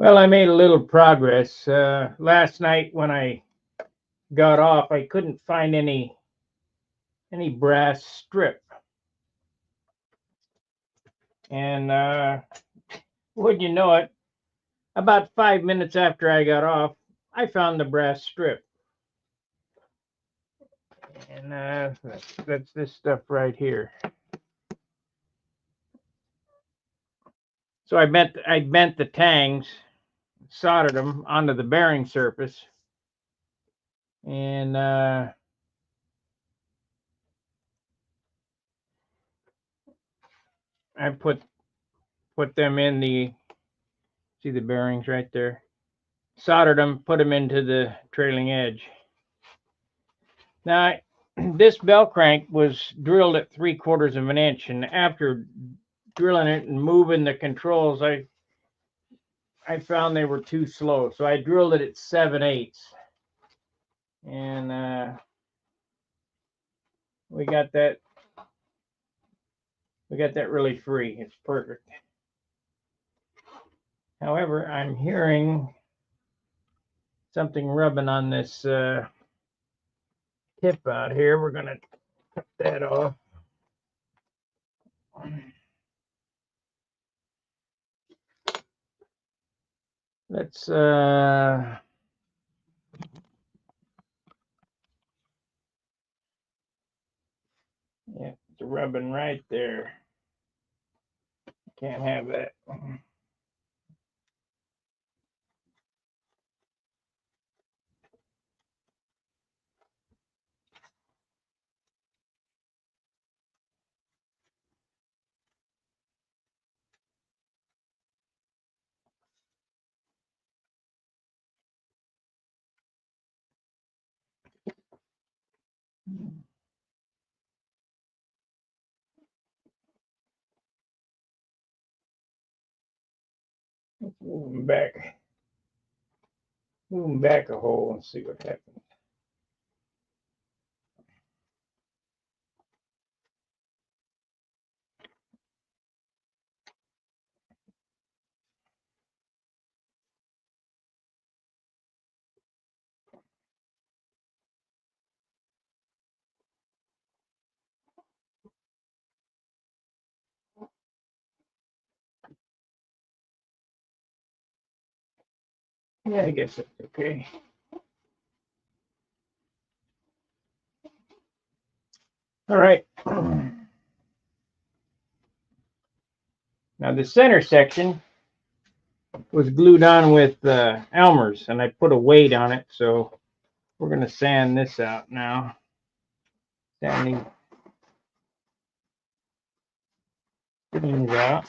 Well, I made a little progress. Last night when I got off, I couldn't find any brass strip. And would you know it, about 5 minutes after I got off, I found the brass strip. And that's this stuff right here. So I bent the tangs, soldered them onto the bearing surface, and I put them in the, see the bearings right there. Soldered them, put them into the trailing edge. Now, this bell crank was drilled at 3/4 of an inch, and after drilling it and moving the controls, I found they were too slow, so I drilled it at 7/8, and we got that really free. It's perfect. However, I'm hearing something rubbing on this tip out here. We're gonna cut that off. Let's yeah, it's rubbing right there. Can't have that. Let's move them back a hole and see what happens. Yeah, I guess that's okay. All right. Now the center section was glued on with Elmer's, and I put a weight on it, so we're going to sand this out now. Sanding things out.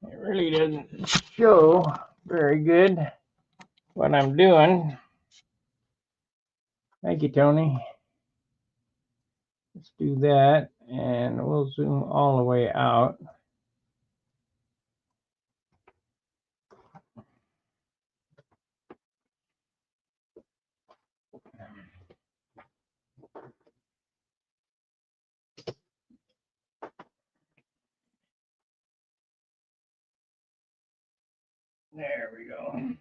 It really doesn't show very good what I'm doing. Thank you, Tony. Let's do that, and we'll zoom all the way out. There we go.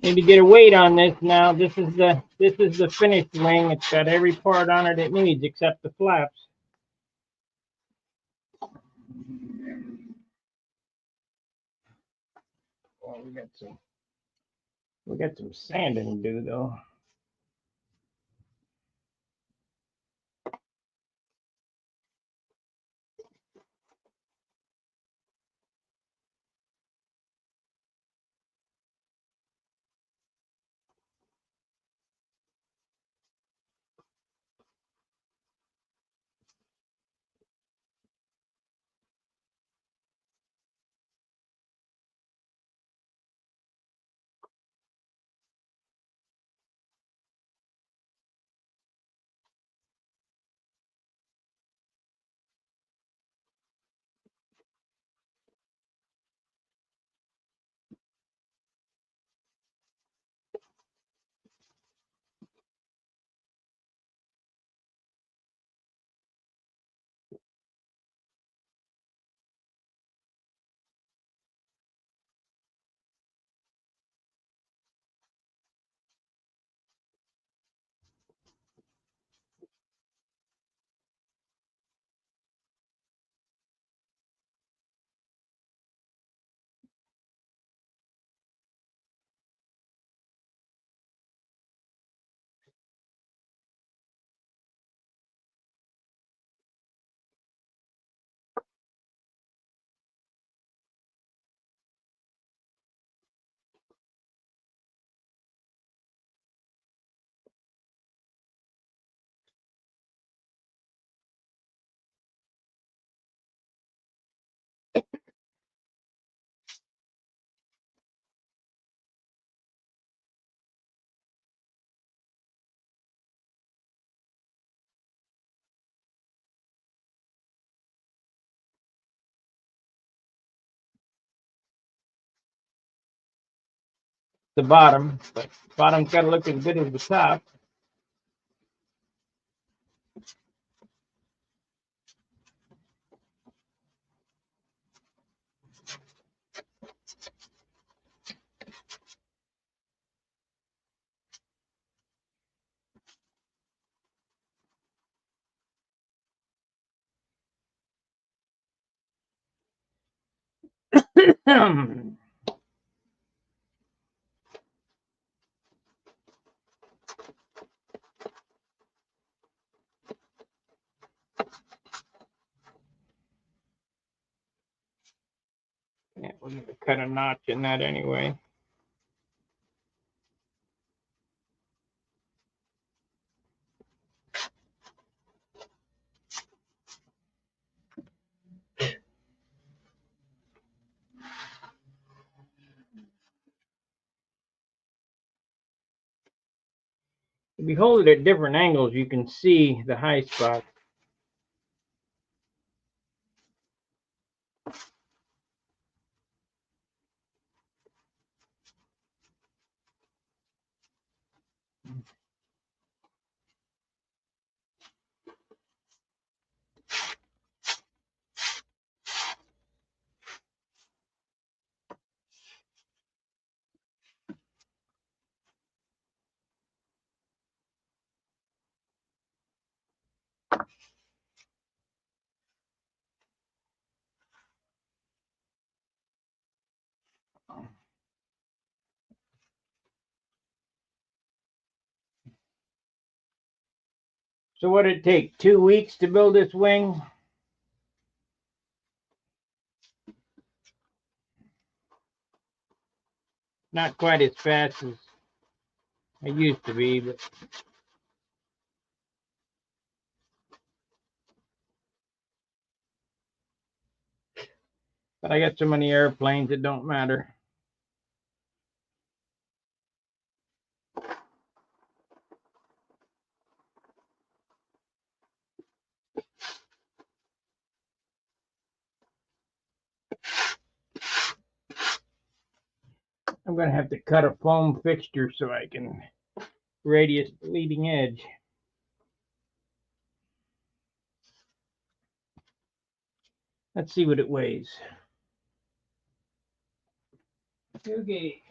Need to get a weight on this now. This is the finished wing. It's got every part on it needs except the flaps. Well, we got some sanding to do though. The bottom, but bottom's got to look as good as the top. Yeah, we're going to cut a notch in that anyway. If you hold it at different angles, you can see the high spot. So what did it take? 2 weeks to build this wing? Not quite as fast as I used to be, but I got so many airplanes it don't matter. I'm going to have to cut a foam fixture so I can radius the leading edge. Let's see what it weighs. Okay.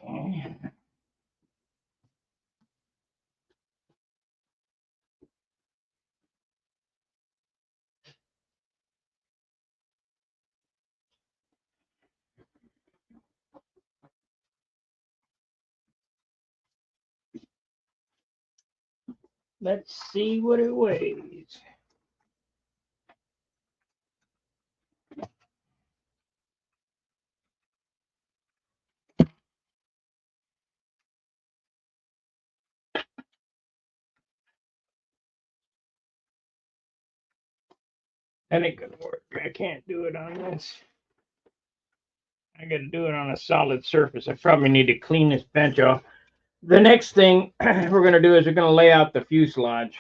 Let's see what it weighs. That ain't gonna work. I can't do it on this. I gotta do it on a solid surface. I probably need to clean this bench off. The next thing we're gonna do is we're gonna lay out the fuselage.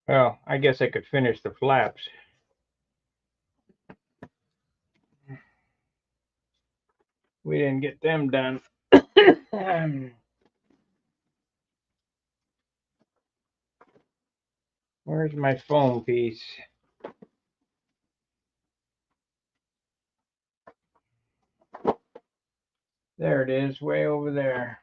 Well, I guess I could finish the flaps. We didn't get them done. Where's my foam piece? There it is, way over there.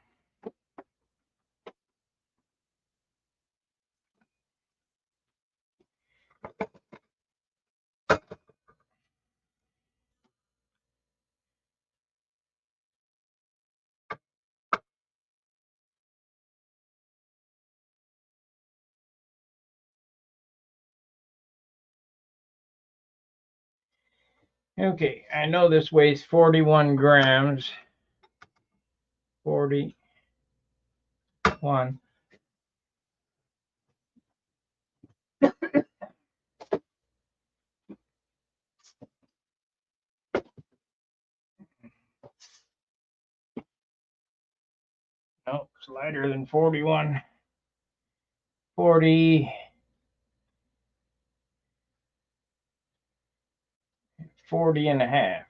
Okay, I know this weighs 41 grams. 41. Nope, it's lighter than 41. 40. 40 and a half.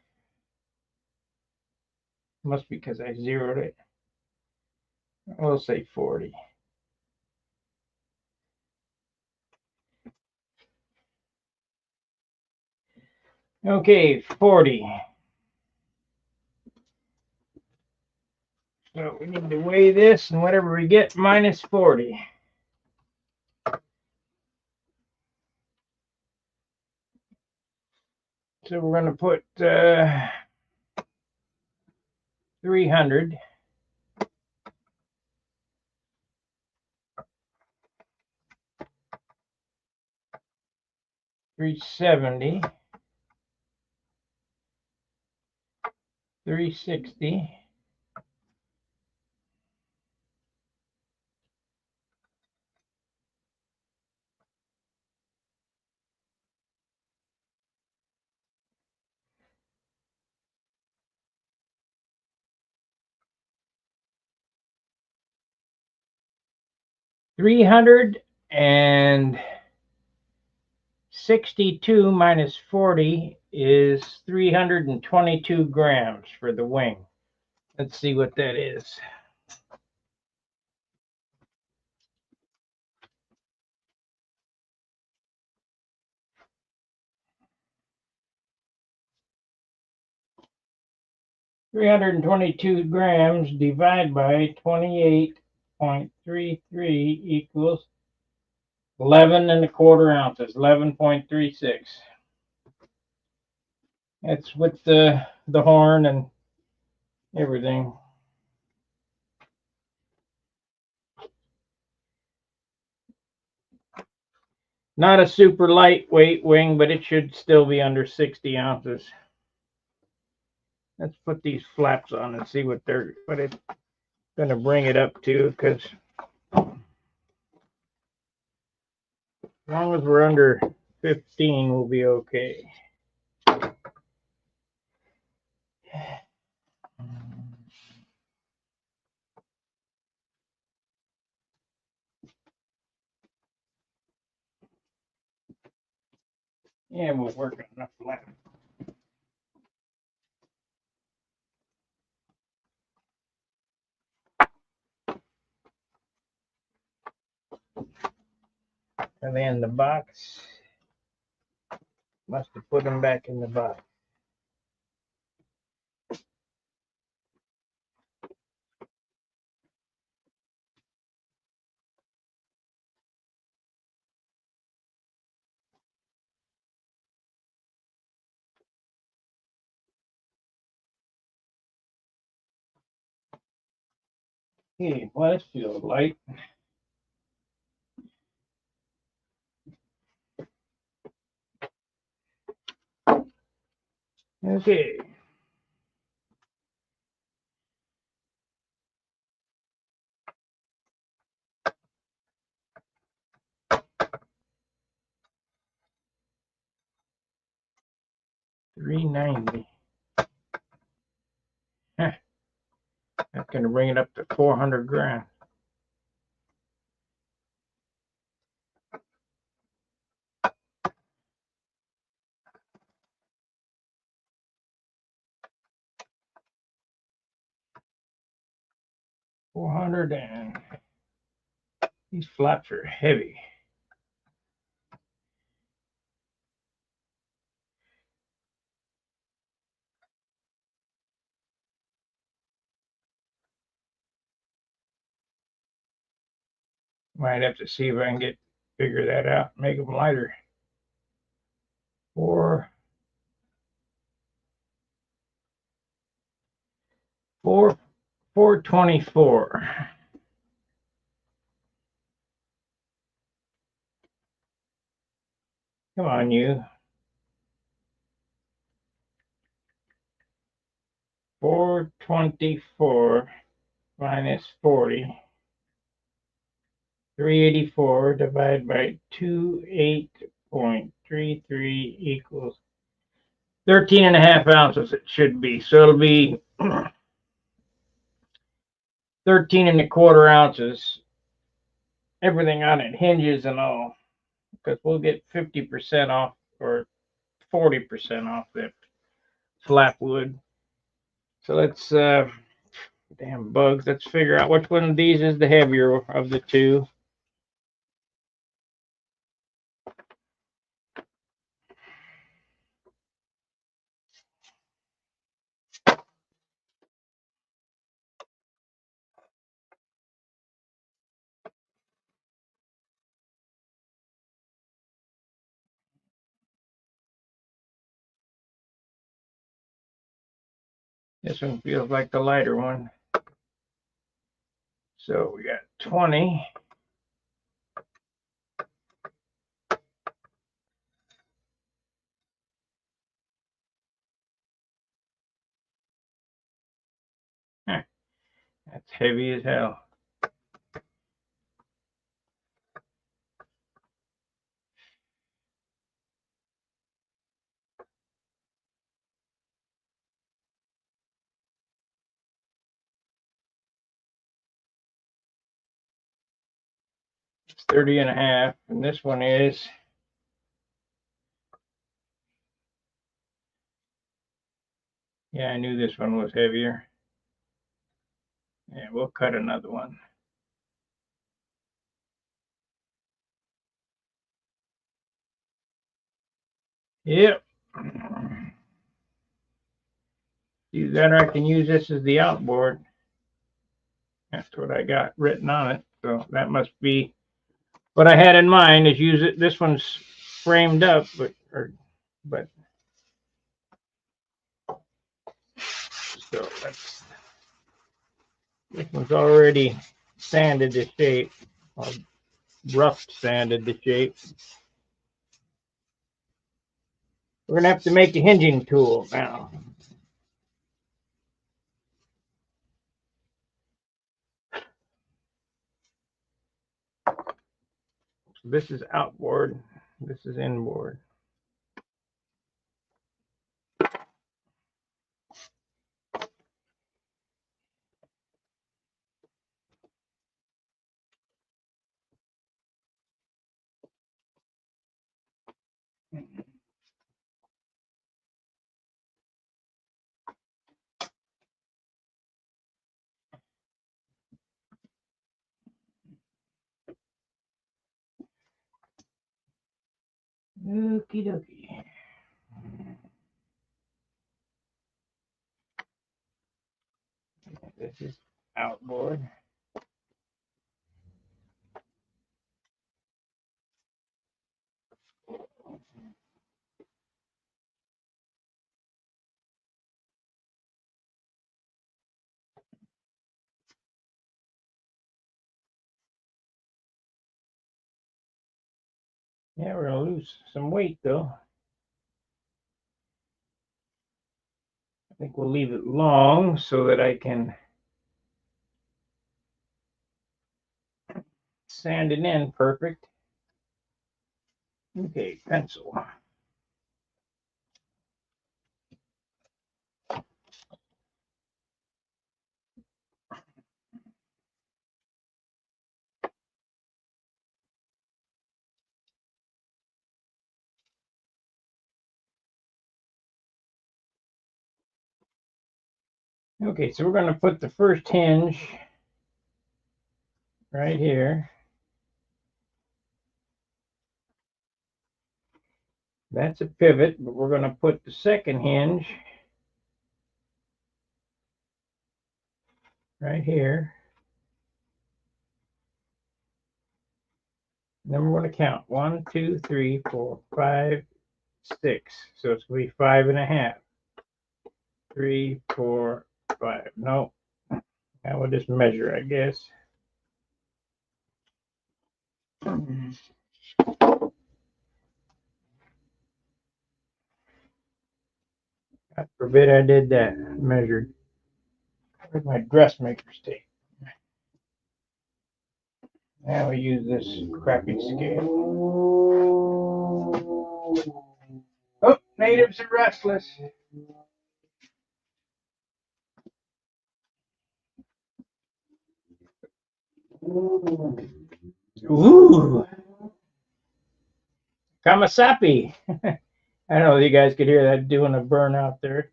Must be because I zeroed it. We'll say 40. Okay, 40. So we need to weigh this, and whatever we get minus 40. So we're going to put 300. 370. 360. 362 minus 40 is 322 grams for the wing. Let's see what that is. $322 grams divided by 28.33 equals 11 and a quarter ounces, 11.36. That's with the horn and everything. Not a super lightweight wing, but it should still be under 60 ounces. Let's put these flaps on and see what it's going to bring it up to, because as long as we're under 15, we'll be okay. Yeah, we'll work on the flap. And then the box, must have put them back in the box. Okay, well, this feels light. Okay. $390. Huh, that's gonna bring it up to 400 grand. And these flaps are heavy. Might have to see if I can figure that out, make them lighter. 424. Come on, you. 424 minus 40. 384 divided by 28.33 equals 13 and a half ounces. It should be. So it'll be 13 and a quarter ounces. Everything on it, hinges and all, because we'll get 50% off or 40% off that flap wood. So let's damn bugs. Let's figure out which one of these is the heavier of the two. This one feels like the lighter one. So we got 20. Huh, that's heavy as hell. It's 30 and a half, and this one is yeah, I knew this one was heavier. Yeah, we'll cut another one. Yep. Either that or I can use this as the outboard. That's what I got written on it. So that must be what I had in mind, is use it. This one's framed up, but so this one's already sanded to shape, or rough sanded to shape. We're gonna have to make a hinging tool now. So this is outboard. This is inboard. Okie dokie. This is outboard. Yeah, we're gonna lose some weight though. I think we'll leave it long so that I can sand it in perfect. Okay, pencil. Okay, so we're going to put the first hinge right here. That's a pivot, but we're going to put the second hinge right here. And then we're going to count 1, 2, 3, 4, 5, 6. So it's going to be 5.5. 3, 4, 5. No, I will just measure, I guess. God forbid I did that. Measured. Where's my dressmaker's tape? Now we use this crappy scale. Oh, natives are restless. Ooh, Kamasapi. I don't know if you guys could hear that doing a burn out there.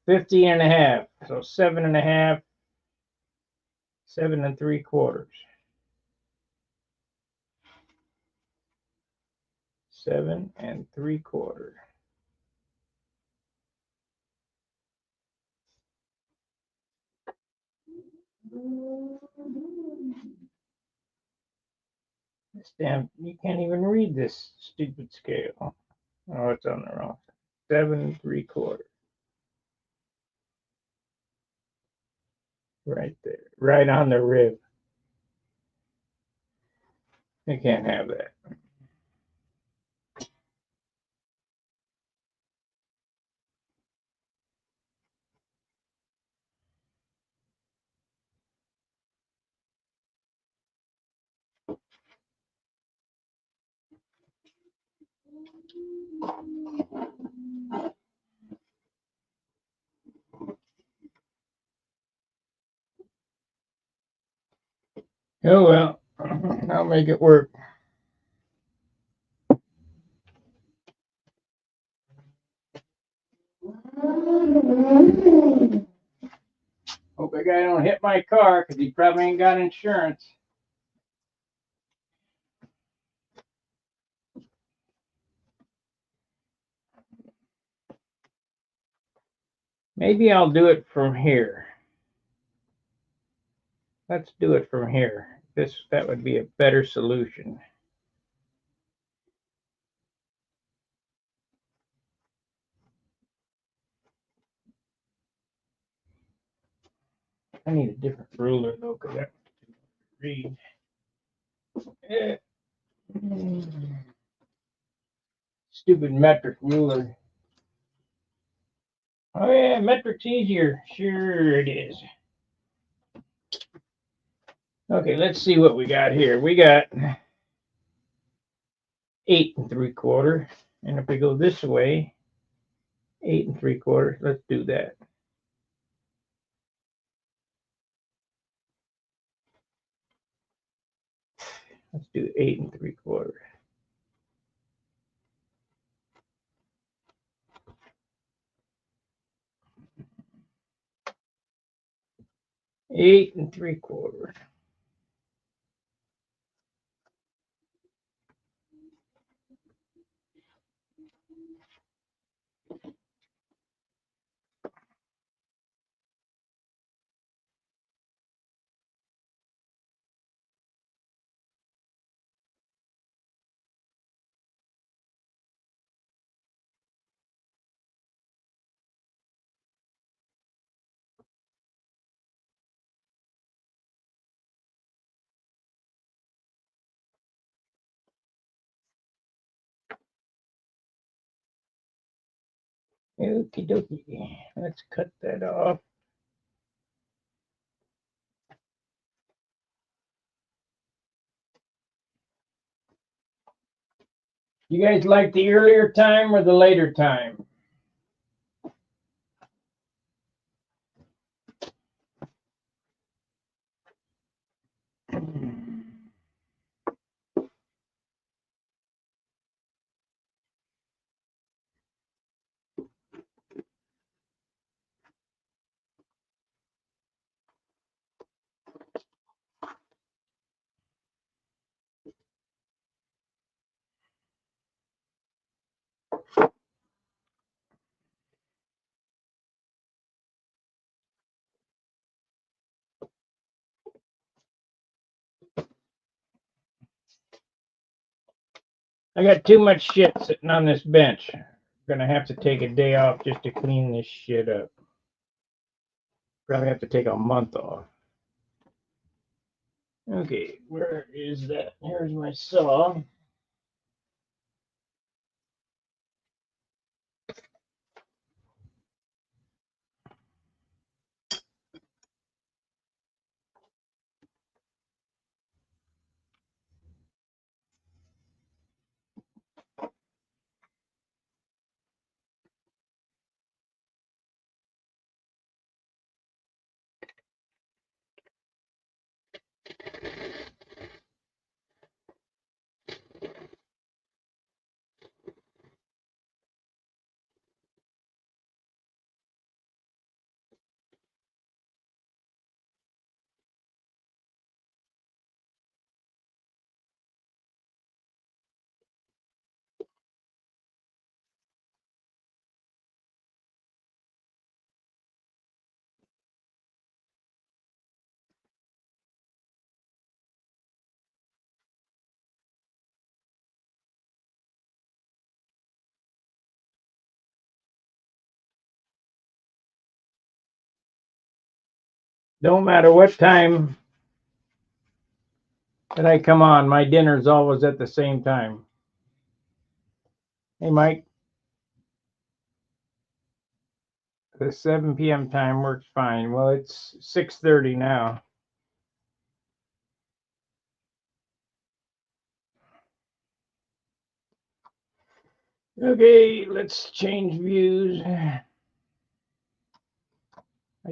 50.5. So 7.5, 7 3/4. 7 3/4. This damn, you can't even read this stupid scale. Oh, it's on the wrong. 7 3/4. Right there. Right on the rib. You can't have that. Oh well, I'll make it work. Hope that guy don't hit my car because he probably ain't got insurance. Maybe I'll do it from here. Let's do it from here. That would be a better solution. I need a different ruler though, because I read. Eh. Stupid metric ruler. Oh yeah, metric's easier. Sure it is. Okay, let's see what we got here. We got 8 3/4, and if we go this way, 8 3/4. Let's do that. Let's do 8 3/4. 8 3/4. Okie dokie. Let's cut that off. You guys like the earlier time or the later time? I got too much shit sitting on this bench. I'm gonna have to take a day off just to clean this shit up. Probably have to take a month off. Okay, where is that? Here's my saw. Don't matter what time that I come on, my dinner's always at the same time. Hey, Mike, the 7 p.m. time works fine. Well, it's 6:30 now. Okay, let's change views. I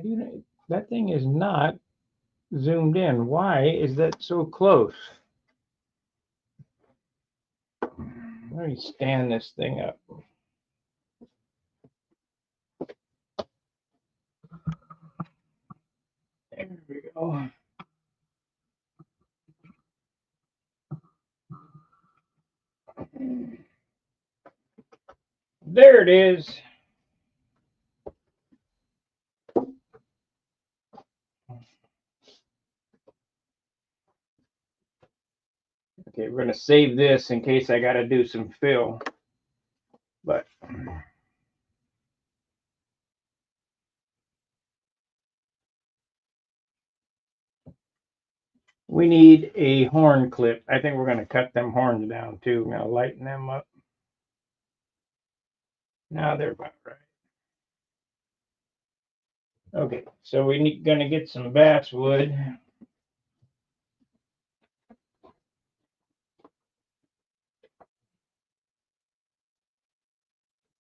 do know that thing is not zoomed in. Why is that so close? Let me stand this thing up. There we go. There it is. Okay, we're gonna save this in case I gotta do some fill. But we need a horn clip. I think we're gonna cut them horns down too. We're gonna lighten them up. Now they're about right. Okay, so we're gonna get some basswood.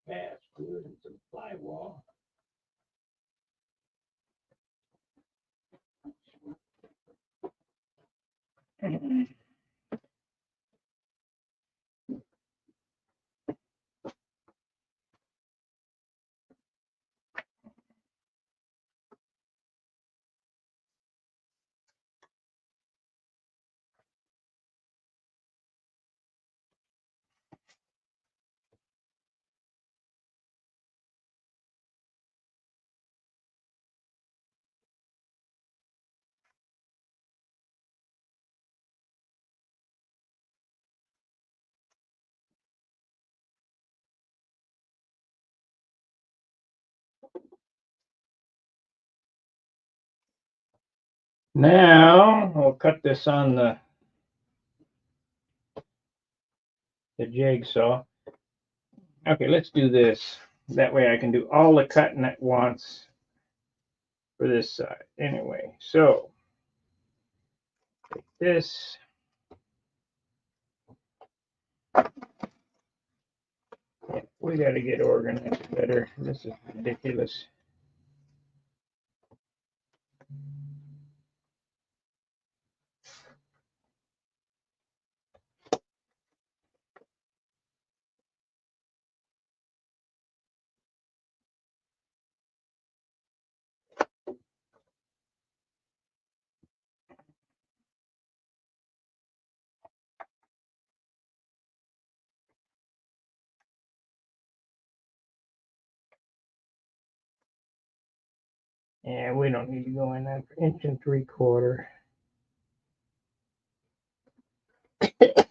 Basswood and some flywall. Now we'll cut this on the jigsaw. Okay, let's do this. That way I can do all the cutting at once for this side. Anyway, so take this. Yeah, we got to get organized better. This is ridiculous. Yeah, we don't need to go in that 1 3/4 inches.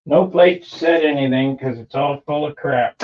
No plate said anything because it's all full of crap.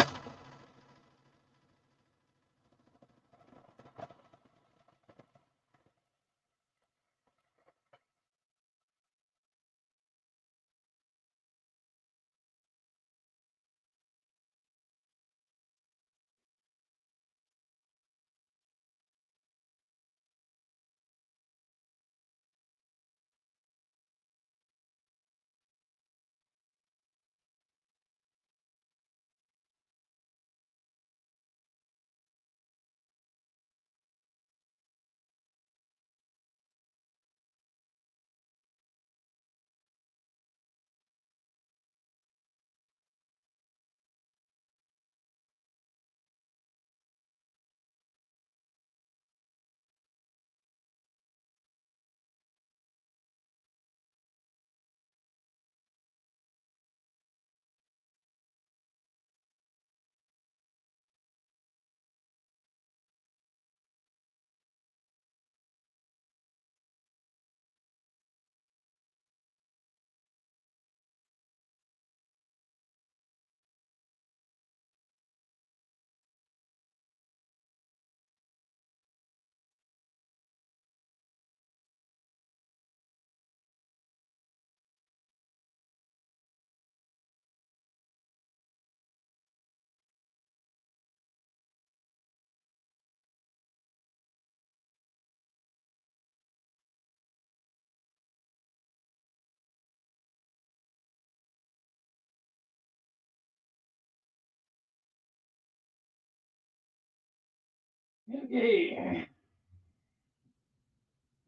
Okay.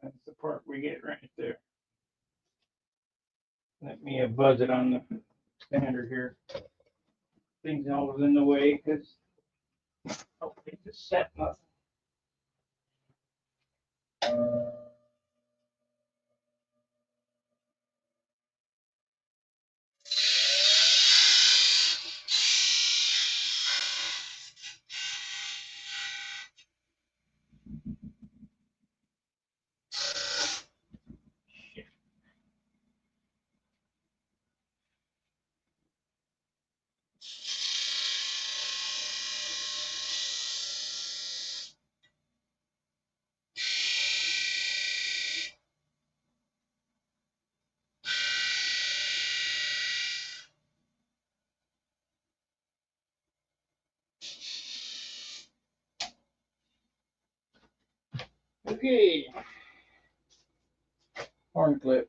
That's the part we get right there. Let me buzz it on the standard here. Things always in the way because it's just set nothing. Okay. horn clip.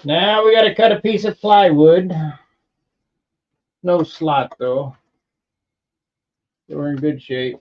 Now we got to cut a piece of plywood. No slot though. So we're in good shape.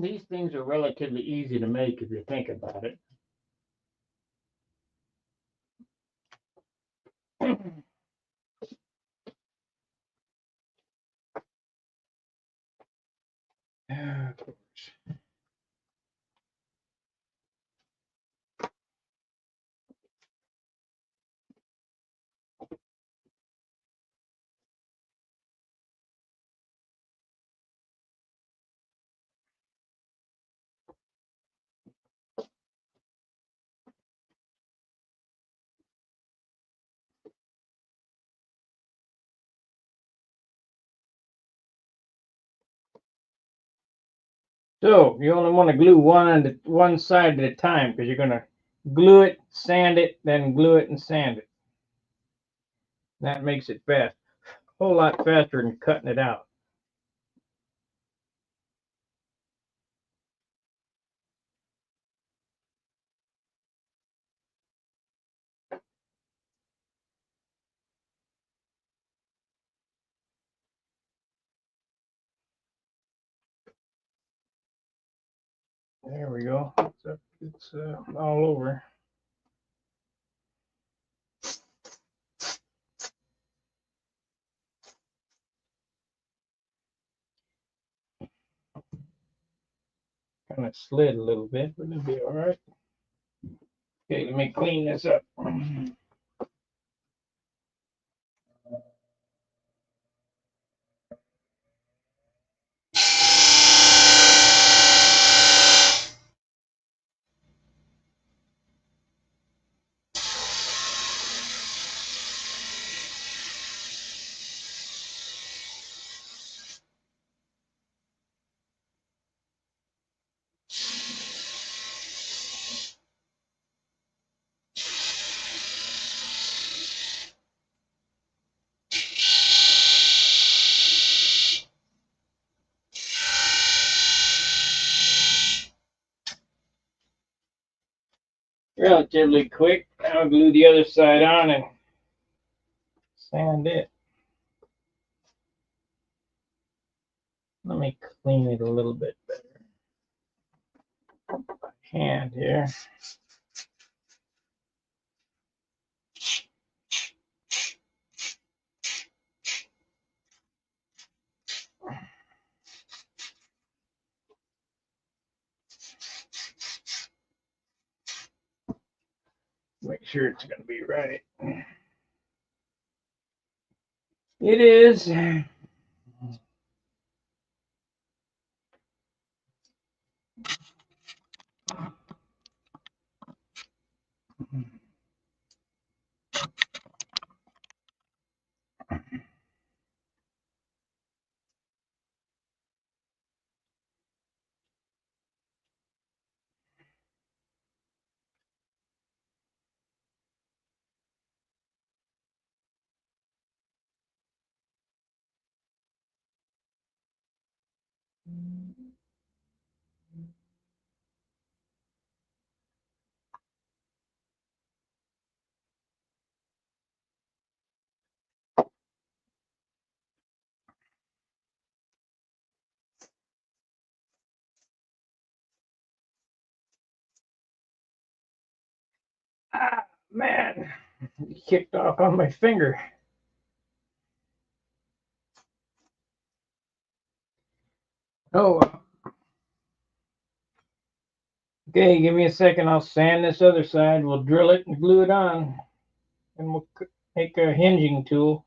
These things are relatively easy to make if you think about it. Of course. So you only want to glue one side at a time because you're going to glue it, sand it, then glue it and sand it. That makes it fast. A whole lot faster than cutting it out. There we go. It's all over. Kind of slid a little bit, but it'll be all right. Okay, let me clean this up. Relatively quick. I'll glue the other side on and sand it. Let me clean it a little bit better. Hand here. sure it's going to be right. It is. Ah, man, it kicked off on my finger. Oh, okay, give me a second. I'll sand this other side. We'll drill it and glue it on. And we'll make a hinging tool.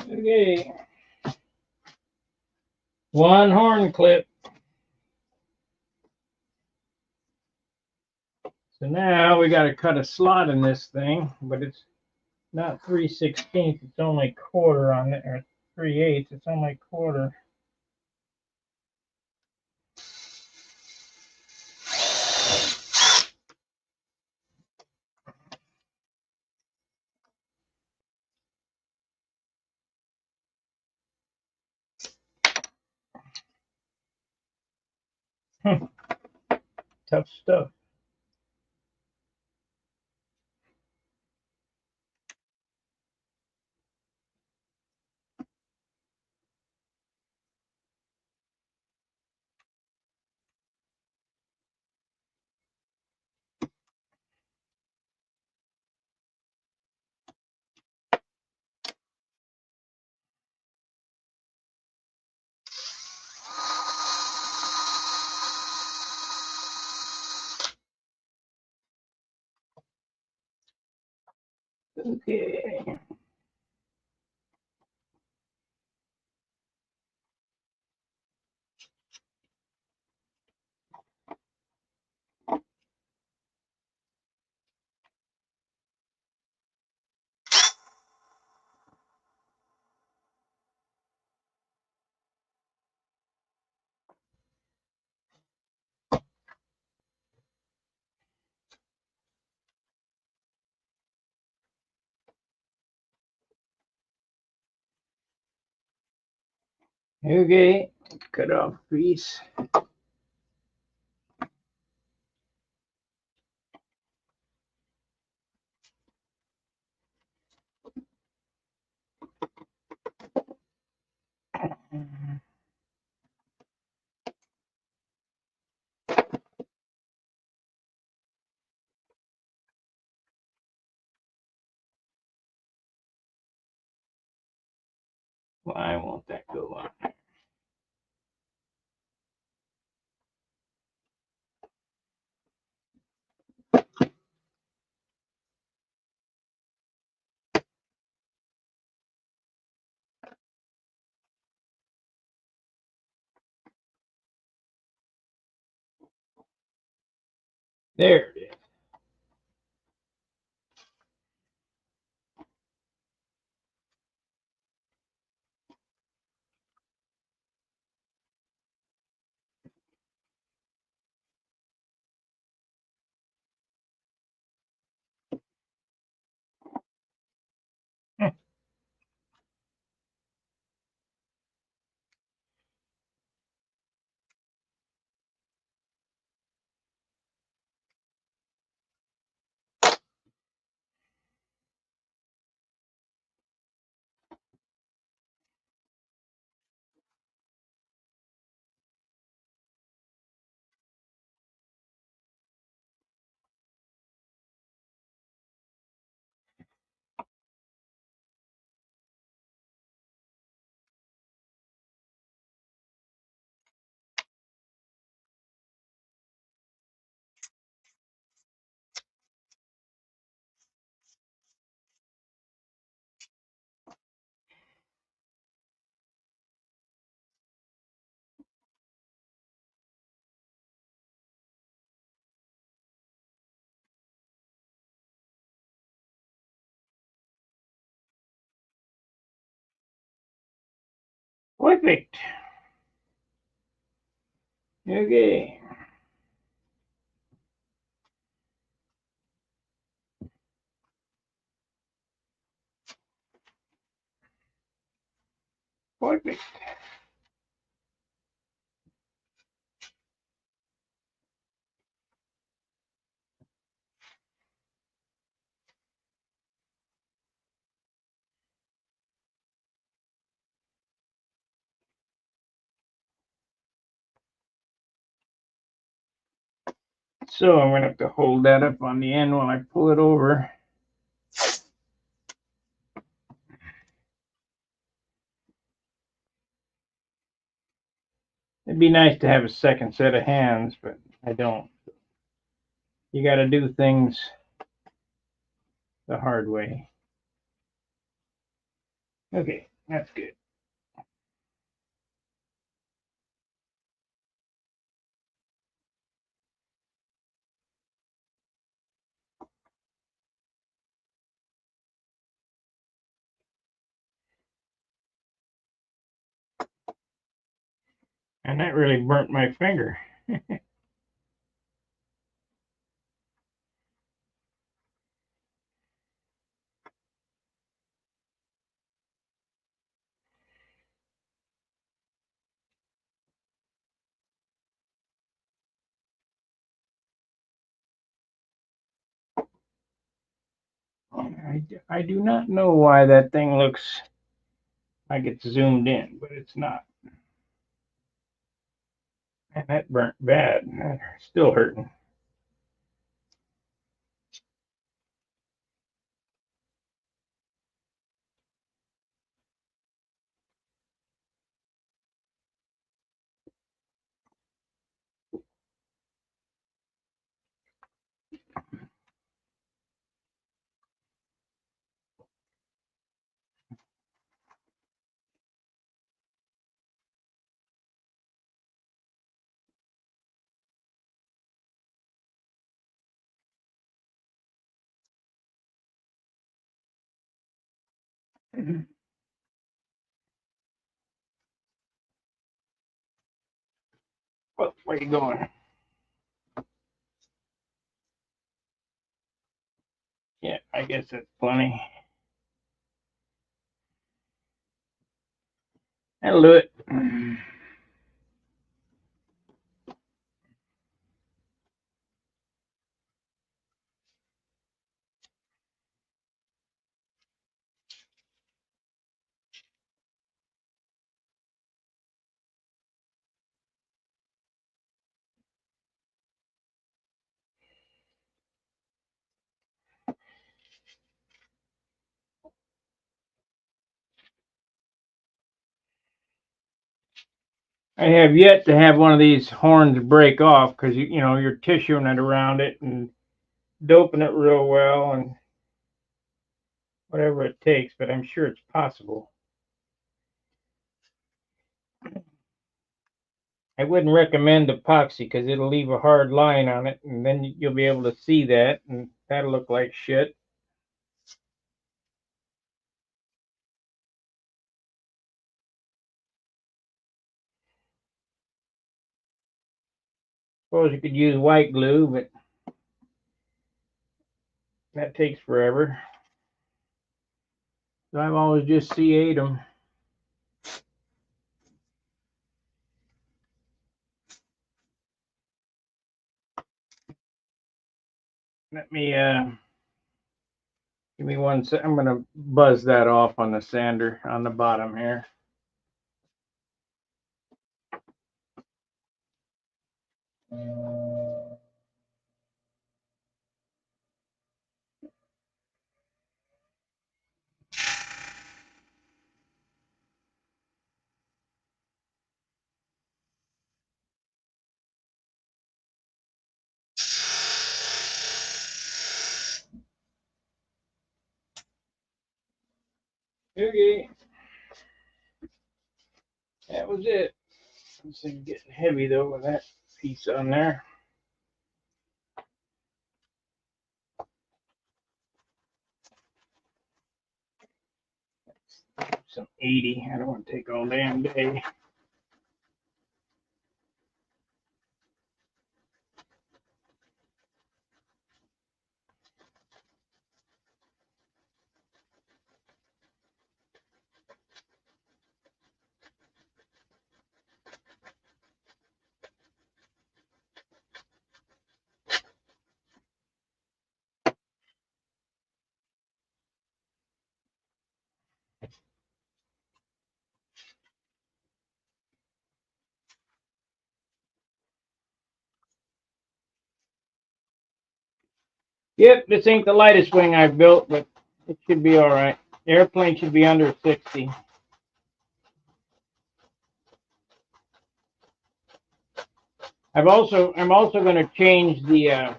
Okay. One horn clip. So now we got to cut a slot in this thing, but it's not 3/16. It's only quarter on it, or 3/8. It's only quarter. Tough stuff. Okay. Okay. Cut off piece. Why won't that go on? There it is. Perfect. Okay. Perfect. So I'm going to have to hold that up on the end while I pull it over. It'd be nice to have a second set of hands, but I don't. You got to do things the hard way. Okay, that's good. And that really burnt my finger. I do not know why that thing looks like it's zoomed in, but it's not. And that burnt bad. That's still hurting. Well, where you going? Yeah, I guess that's plenty. That'll do it. I have yet to have one of these horns break off because you know you're tissuing it around it and doping it real well and whatever it takes, but I'm sure it's possible. I wouldn't recommend epoxy because it'll leave a hard line on it, and then you'll be able to see that, and that'll look like shit. Suppose you could use white glue, but that takes forever. So I've always just CA'd them. Let me give me 1 sec. I'm gonna buzz that off on the sander on the bottom here. Okay, that was it. This thing's getting heavy though with that piece on there. Some 80. I don't want to take all damn day. Yep, this ain't the lightest wing I've built, but it should be all right. The airplane should be under 60. I'm also going to change the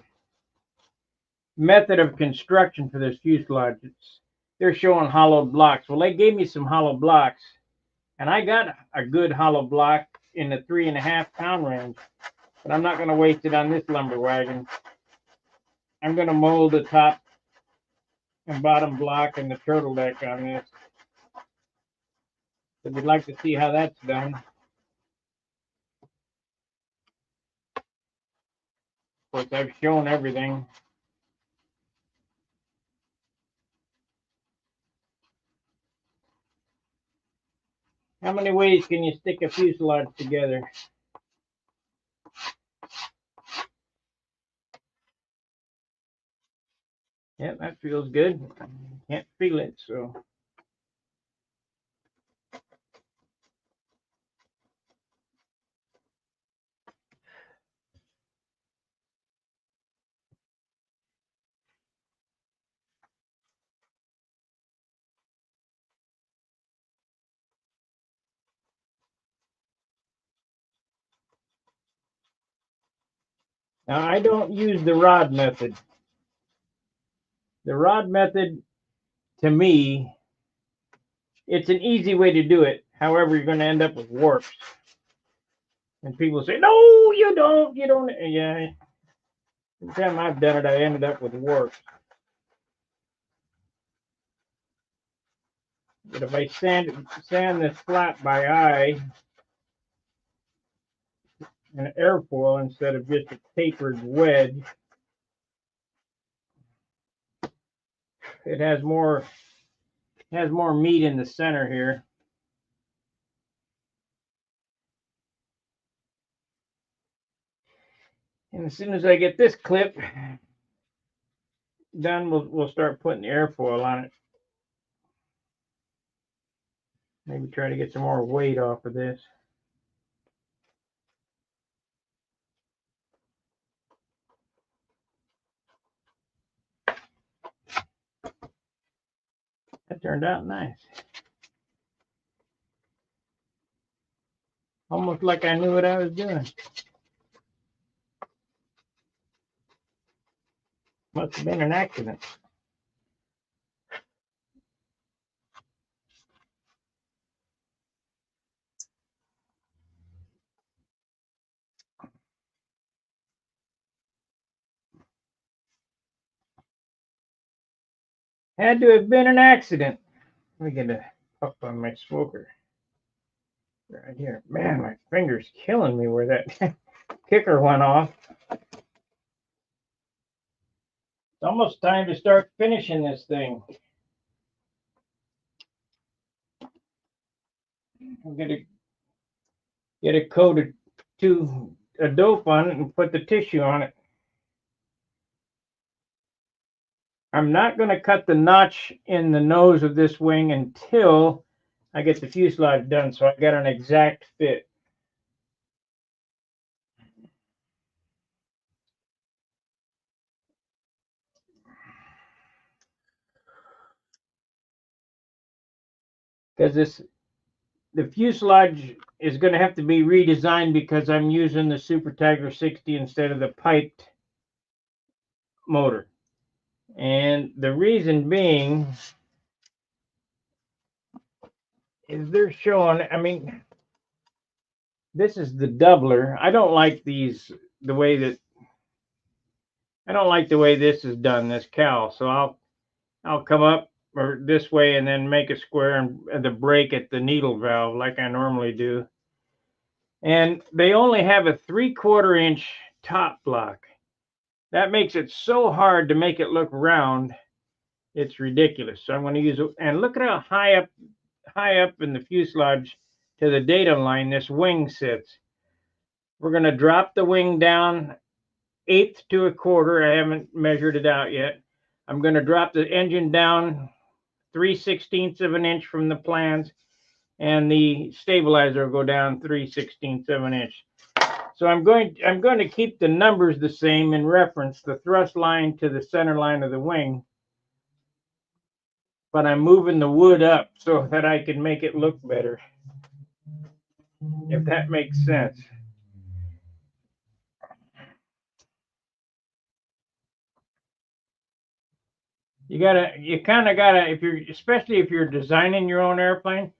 method of construction for this fuselage. They're showing hollow blocks. Well, they gave me some hollow blocks, and I got a good hollow block in the 3.5 pound range, but I'm not going to waste it on this lumber wagon. I'm going to mold the top and bottom block and the turtle deck on this. If you'd like to see how that's done. Of course, I've shown everything. How many ways can you stick a fuselage together? Yeah, that feels good. Can't feel it, so. Now, I don't use the rod method. The rod method, to me, it's an easy way to do it. However, you're going to end up with warps. And people say, no, you don't. You don't. Yeah. Every time I've done it, I ended up with warps. But if I sand this flat by eye, an airfoil instead of just a tapered wedge, it has more meat in the center here. And as soon as I get this clip done, we'll start putting the airfoil on it. Maybe try to get some more weight off of this. That turned out nice. Almost like I knew what I was doing. Must have been an accident. Had to have been an accident. Let me get a puff on my smoker. Right here. Man, my finger's killing me where that kicker went off. It's almost time to start finishing this thing. I'm gonna get a coat of a dope on it and put the tissue on it. I'm not going to cut the notch in the nose of this wing until I get the fuselage done, so I got an exact fit. Because the fuselage is going to have to be redesigned because I'm using the Super Tiger 60 instead of the piped motor. And the reason being is they're showing, I mean, this is the doubler. I don't like these, the way that, I don't like the way this is done, this cowl. So I'll come up or this way and then make a square and the break at the needle valve like I normally do. And they only have a 3/4 inch top block. That makes it so hard to make it look round. It's ridiculous. So I'm going to use it. And look at how high up in the fuselage to the datum line this wing sits. We're going to drop the wing down 1/8 to 1/4. I haven't measured it out yet. I'm going to drop the engine down 3/16 of an inch from the plans, and the stabilizer will go down 3/16 of an inch. So I'm going to keep the numbers the same in reference the thrust line to the center line of the wing, but I'm moving the wood up so that I can make it look better, if that makes sense. You kind of gotta, especially if you're designing your own airplane,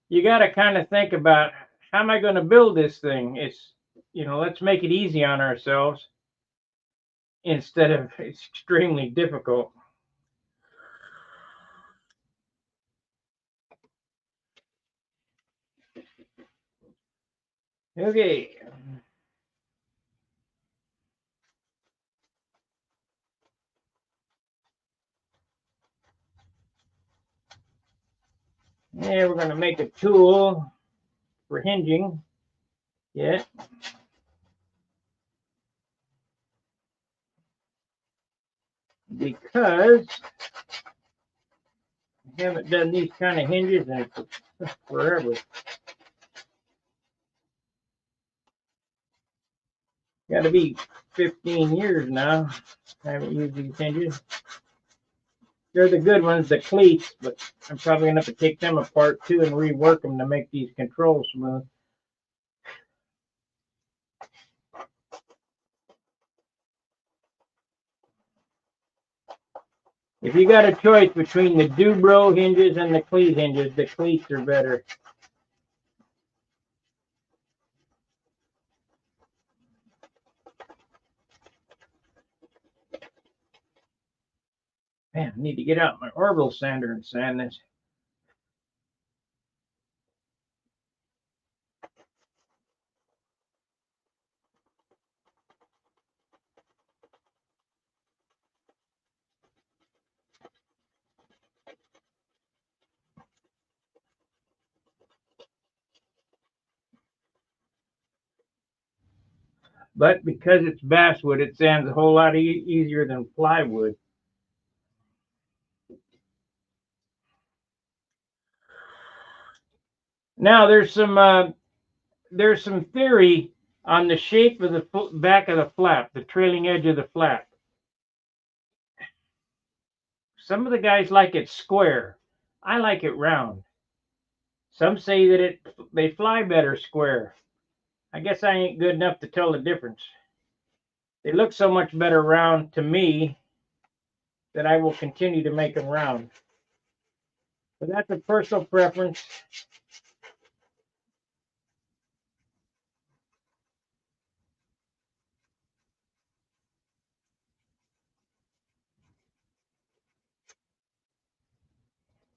you gotta kind of think about, how am I going to build this thing? It's, let's make it easy on ourselves instead of it's extremely difficult. Okay. Yeah, we're going to make a tool for hinging. Yeah. Because I haven't done these kind of hinges in forever. Got to be 15 years now. I haven't used these hinges. They're the good ones, the cleats, but I'm probably going to have to take them apart too and rework them to make these controls smooth. If you got a choice between the Dubro hinges and the cleat hinges, the cleats are better. Man, I need to get out my orbital sander and sand this. But because it's basswood, it sands a whole lot easier than plywood. Now there's some theory on the shape of the back of the flap, the trailing edge of the flap. Some of the guys like it square. I like it round. Some say that they fly better square. I guess I ain't good enough to tell the difference. They look so much better round to me that I will continue to make them round. But that's a personal preference.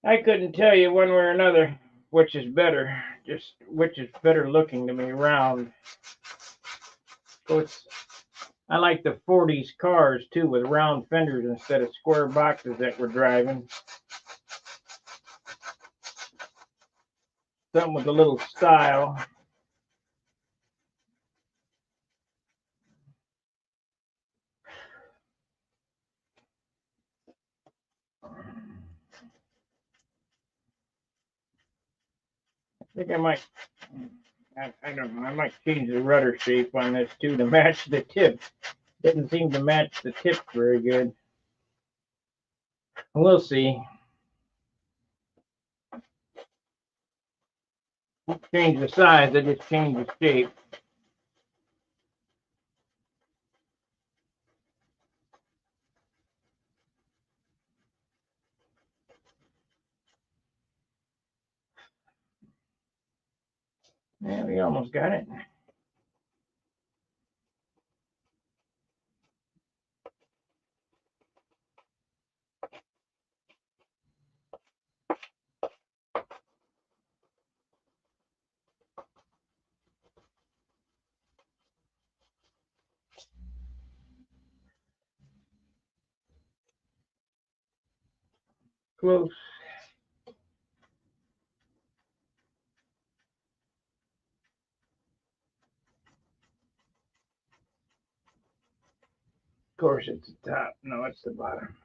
I couldn't tell you one way or another which is better, just which is better looking to me, round. So I like the 40s cars too with round fenders instead of square boxes that we're driving. Something with a little style. I think I might, I don't know, I might change the rudder shape on this too to match the tip. Doesn't seem to match the tip very good. We'll see. Change the size, I just change the shape. Yeah, we almost got it. Close. Of course, it's the top. No, it's the bottom.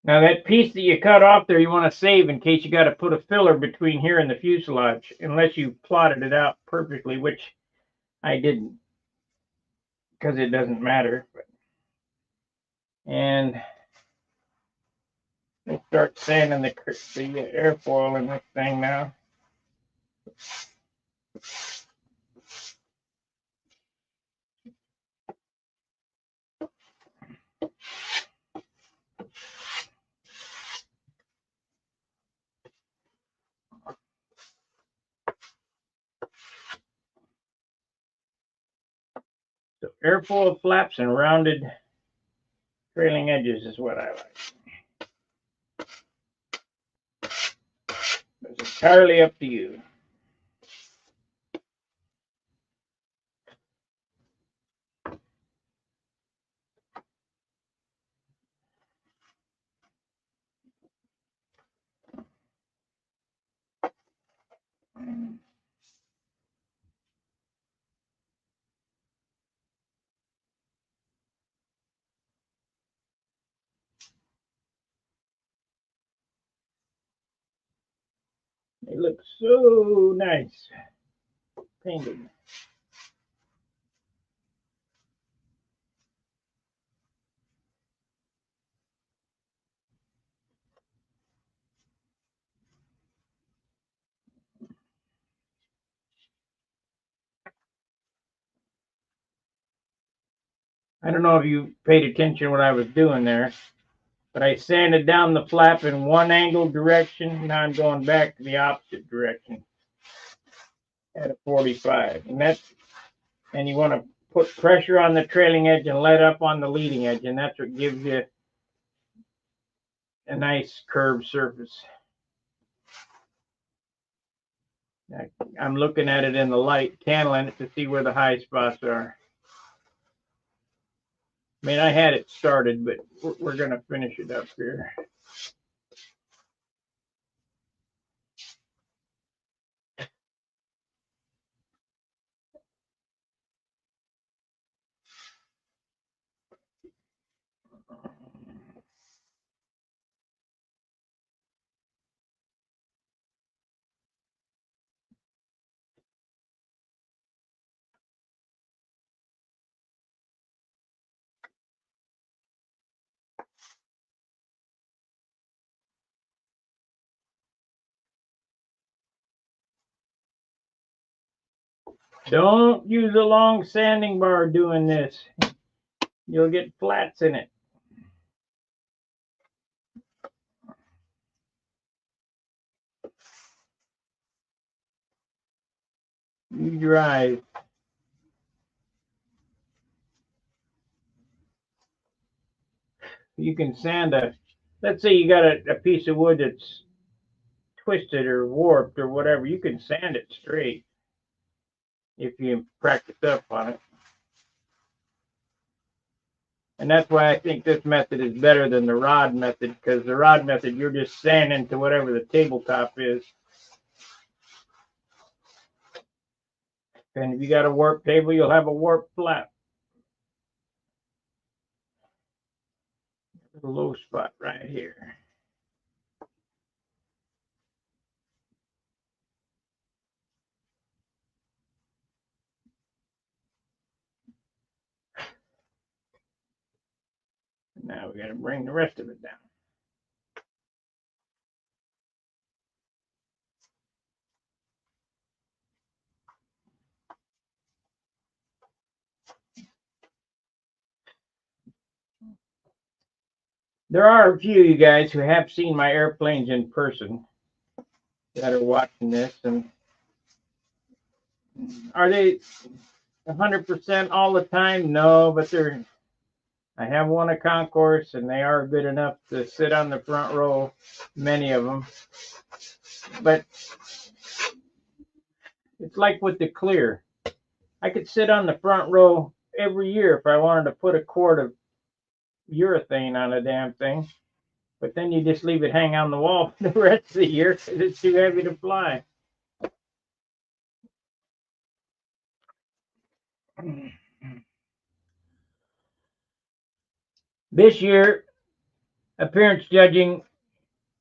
Now that piece that you cut off there, you want to save in case you got to put a filler between here and the fuselage, unless you plotted it out perfectly, which I didn't, because it doesn't matter. And let's start sanding the airfoil in this thing now. So airfoil flaps and rounded trailing edges is what I like. It's entirely up to you. They look so nice painted. I don't know if you paid attention to what I was doing there, but I sanded down the flap in one angle direction. Now I'm going back to the opposite direction at a 45. And you want to put pressure on the trailing edge and let up on the leading edge, and that's what gives you a nice curved surface. I'm looking at it in the light, candling it to see where the high spots are. I mean, I had it started, but we're going to finish it up here. Don't use a long sanding bar doing this. You'll get flats in it. Use your eyes. You can sand let's say you got a piece of wood that's twisted or warped or whatever, you can sand it straight if you practice up on it. And that's why I think this method is better than the rod method, because the rod method, you're just sanding to whatever the tabletop is. And if you got a warped table, you'll have a warped flat. A low spot right here. Now we got to bring the rest of it down. There are a few of you guys who have seen my airplanes in person that are watching this, and are they 100% all the time? No, but they're. I have won a concourse, and they are good enough to sit on the front row, many of them. But it's like with the clear. I could sit on the front row every year if I wanted to put a quart of urethane on a damn thing. But then you just leave it hang on the wall for the rest of the year because it's too heavy to fly. This year, appearance judging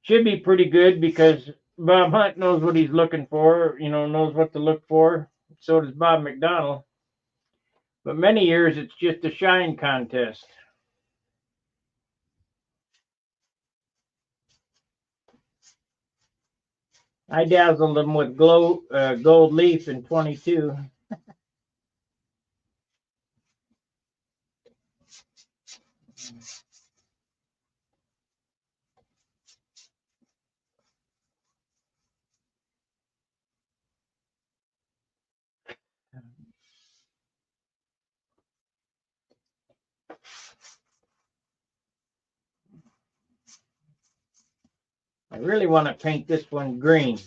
should be pretty good because Bob Hunt knows what he's looking for, knows what to look for. So does Bob McDonald. But many years it's just a shine contest. I dazzled them with gold leaf in 22. I really want to paint this one green.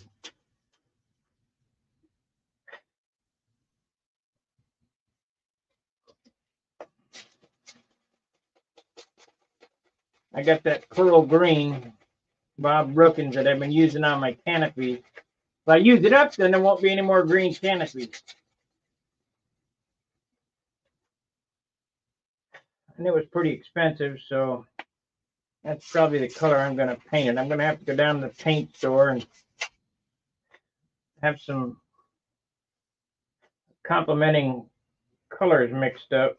I got that pearl green Bob Brookins that I've been using on my canopies. If I use it up, then there won't be any more green canopies. And it was pretty expensive, so that's probably the color I'm going to paint it. I'm going to have to go down to the paint store and have some complementing colors mixed up.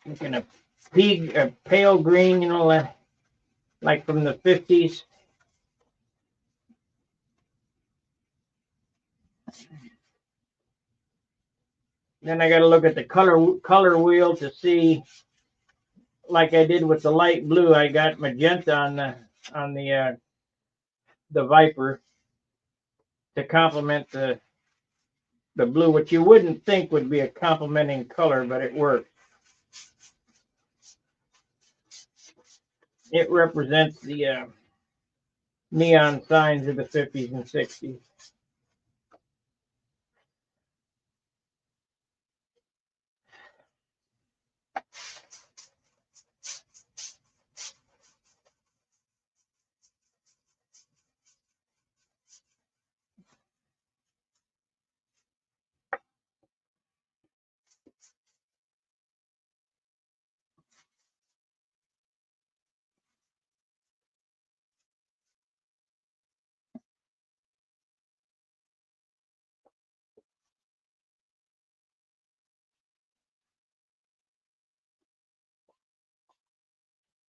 Looking a pale green, like from the 50s. Then I got to look at the color wheel to see, like I did with the light blue. I got magenta on the Viper to complement the blue, which you wouldn't think would be a complementing color, but it works. It represents the neon signs of the 50s and 60s.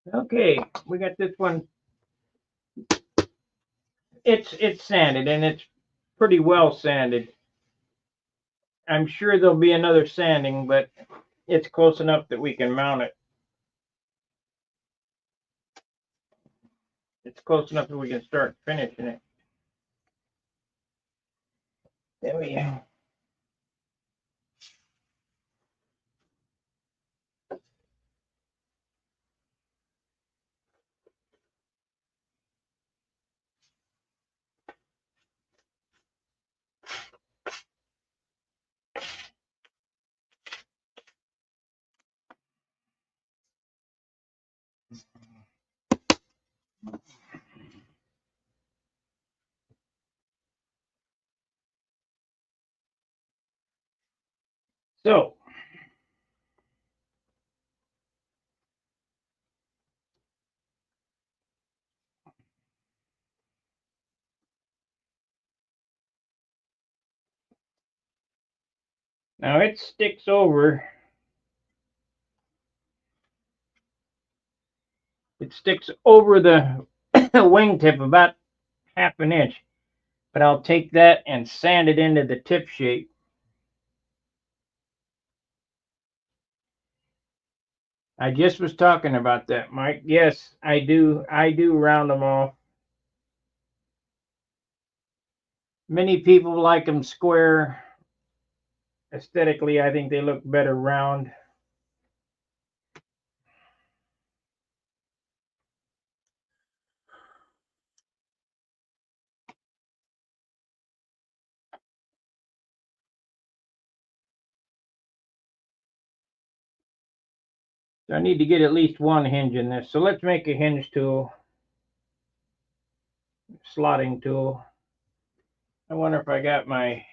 Okay, we got this one. It's sanded and it's pretty well sanded. I'm sure there'll be another sanding, but it's close enough that we can mount it. It's close enough that we can start finishing it. There we go. So now it sticks over. It sticks over the wingtip about half an inch, but I'll take that and sand it into the tip shape. I just was talking about that, Mike. Yes, I do. I do round them off. Many people like them square. Aesthetically, I think they look better round. So I need to get at least one hinge in this. So let's make a hinge tool, slotting tool. I wonder if I got my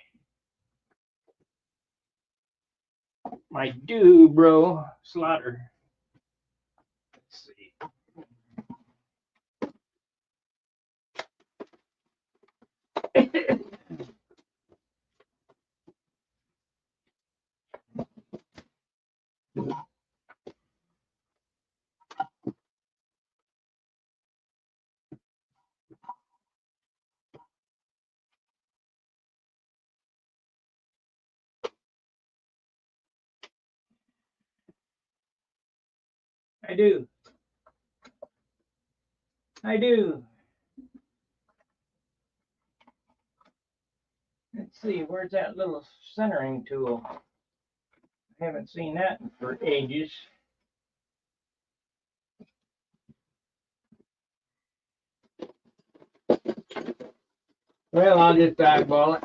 Bro slotter. Let's see. I do. I do. Let's see, where's that little centering tool? I haven't seen that for ages. Well, I'll just eyeball it.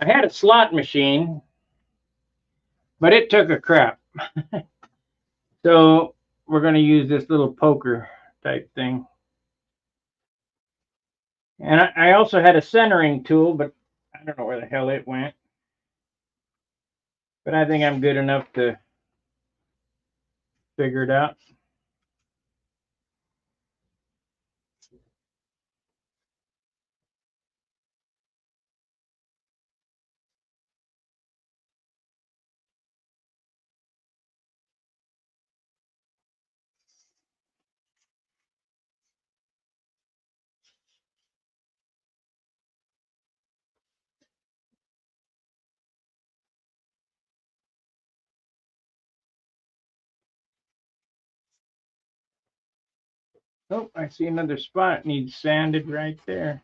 I had a slot machine, but it took a crap. So we're going to use this little poker type thing. And I also had a centering tool, but I don't know where the hell it went. But I think I'm good enough to figure it out. Oh, I see another spot needs sanded right there.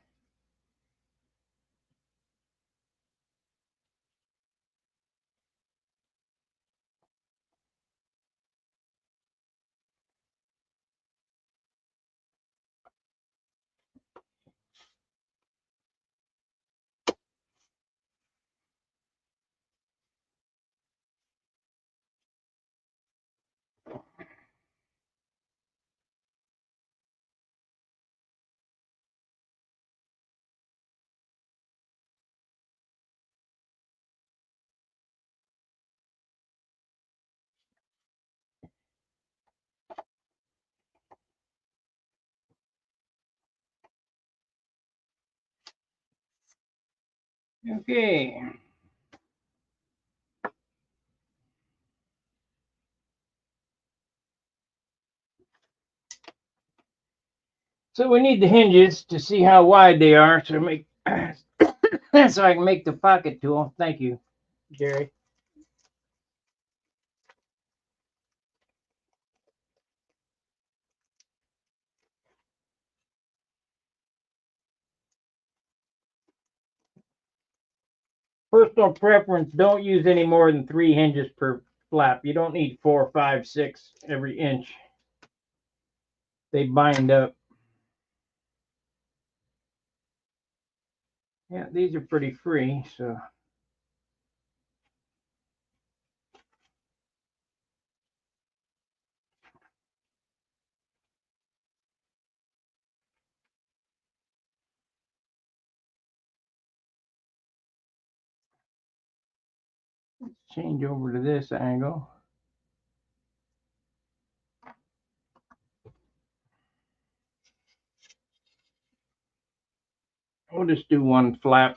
Okay. So we need the hinges to see how wide they are to make so I can make the pocket tool. Thank you, Jerry. Personal preference, don't use any more than 3 hinges per flap. You don't need 4, 5, 6 every inch. They bind up. Yeah, these are pretty free, so. Let's change over to this angle. We'll just do one flap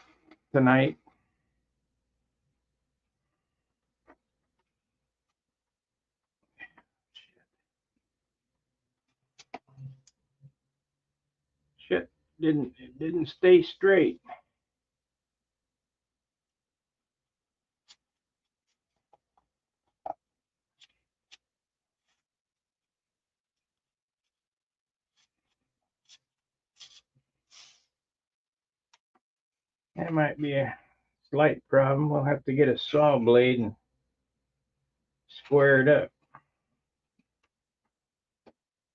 tonight. Shit, it didn't stay straight. That might be a slight problem. We'll have to get a saw blade and square it up.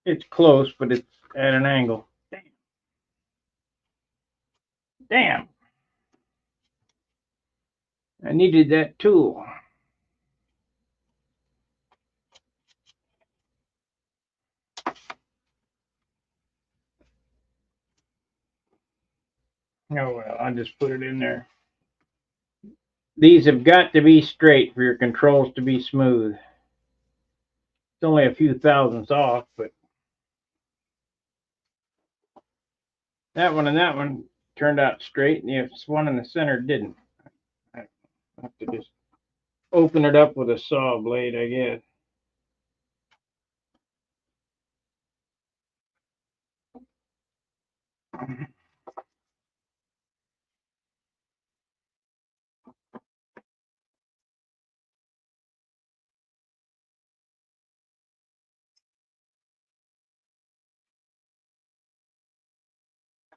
It's close, but it's at an angle. Damn. I needed that tool. Oh well, I'll just put it in there. These have got to be straight for your controls to be smooth. It's only a few thousandths off, but that one and that one turned out straight, and the one in the center didn't. I have to just open it up with a saw blade, I guess.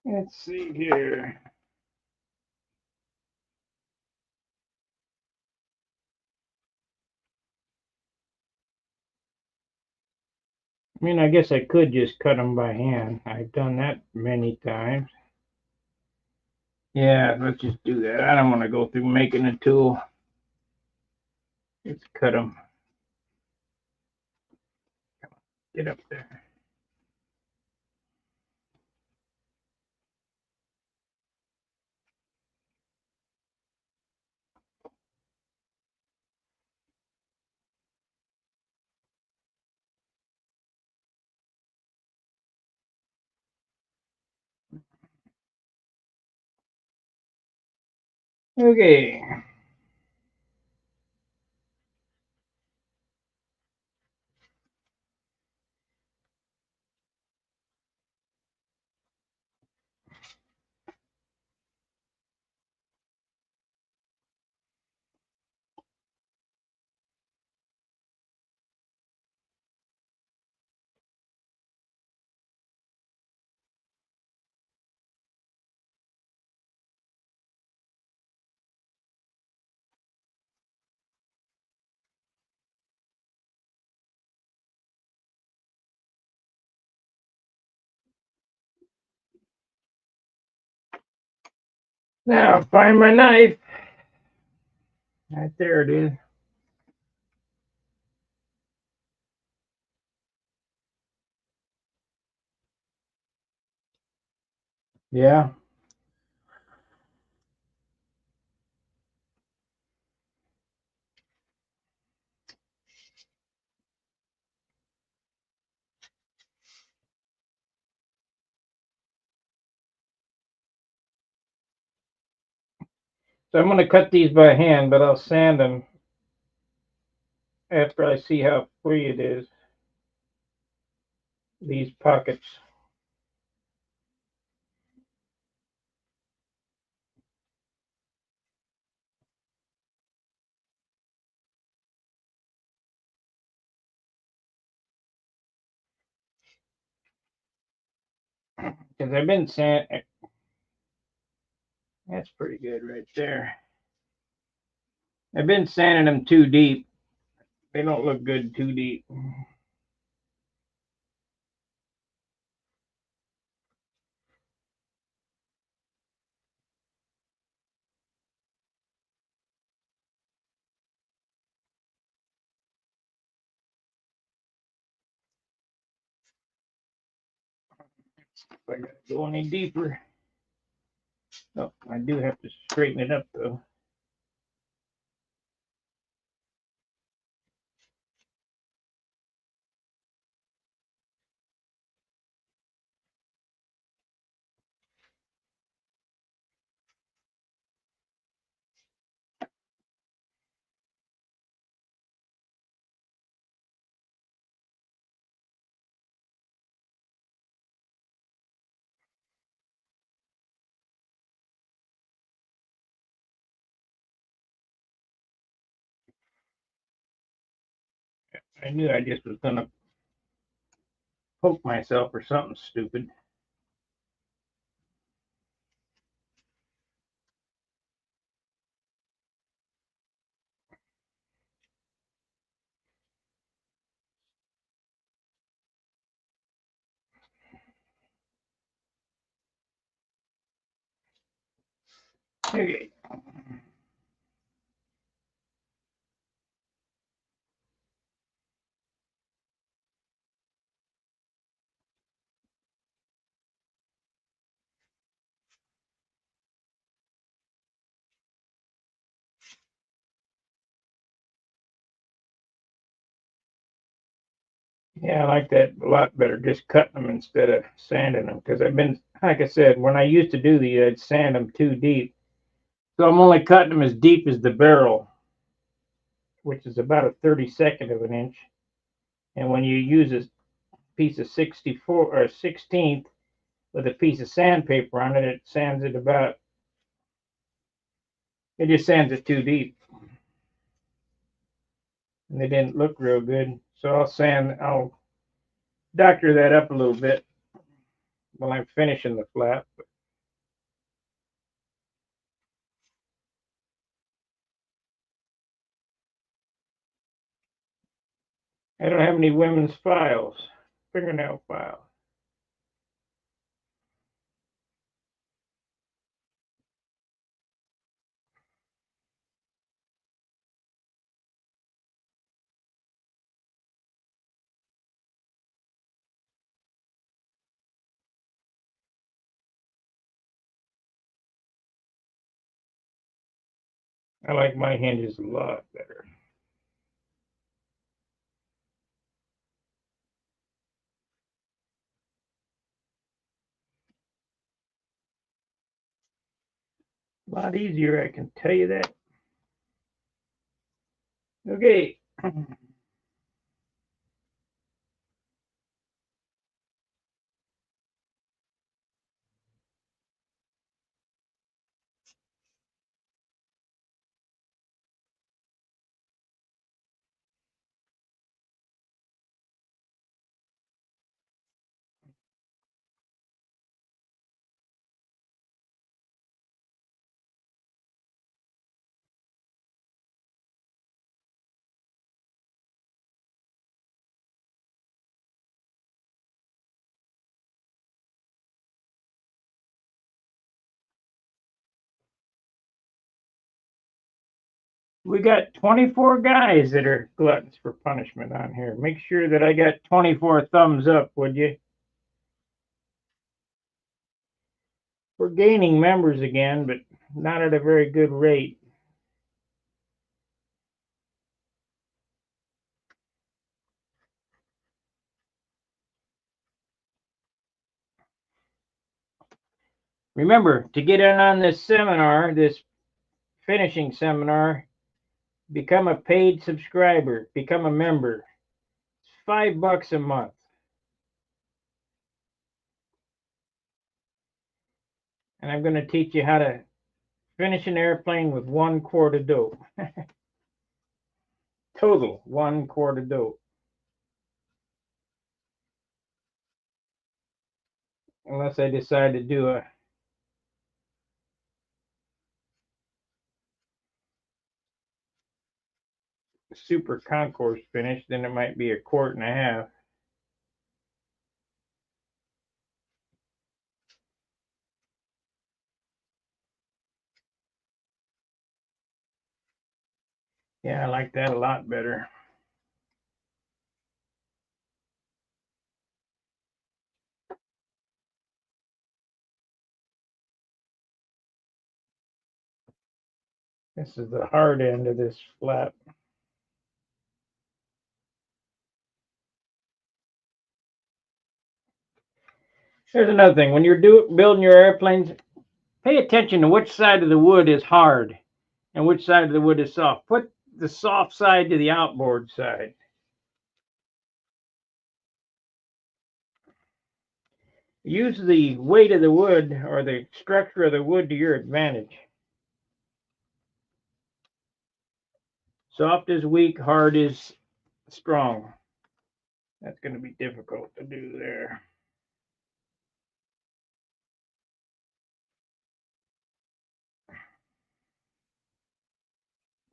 Let's see here. I mean, I guess I could just cut them by hand. I've done that many times. Yeah, let's just do that. I don't want to go through making a tool. Let's cut them. Get up there. Okay. Now find my knife. Right there it is. Yeah. So I'm going to cut these by hand, but I'll sand them after I see how free it is, these pockets. Because I've been sanding. That's pretty good right there. I've been sanding them too deep. They don't look good too deep. If I gotta go any deeper. Oh, I do have to straighten it up though. I knew I just was gonna poke myself or something stupid. Okay. Yeah, I like that a lot better, just cutting them instead of sanding them. Because I've been, like I said, when I used to do these, I'd sand them too deep. So I'm only cutting them as deep as the barrel, which is about a 32nd of an inch. And when you use a piece of 64 or 16th with a piece of sandpaper on it, it sands it about, it just sands it too deep. And they didn't look real good. So I'll doctor that up a little bit while I'm finishing the flap. I don't have any women's files, fingernail files. I like my hinges a lot better. A lot easier, I can tell you that. Okay. We got 24 guys that are gluttons for punishment on here. Make sure that I got 24 thumbs up, would you? We're gaining members again, but not at a very good rate. Remember, to get in on this seminar, this finishing seminar. Become a paid subscriber. Become a member. It's $5 a month. And I'm going to teach you how to finish an airplane with 1 quart of dope. Total 1 quart of dope. Unless I decide to do a super concourse finish, then it might be 1.5 quarts. Yeah, I like that a lot better. This is the hard end of this flap. Here's another thing. When you're building your airplanes, pay attention to which side of the wood is hard and which side of the wood is soft. Put the soft side to the outboard side. Use the weight of the wood or the structure of the wood to your advantage. Soft is weak, hard is strong. That's going to be difficult to do there.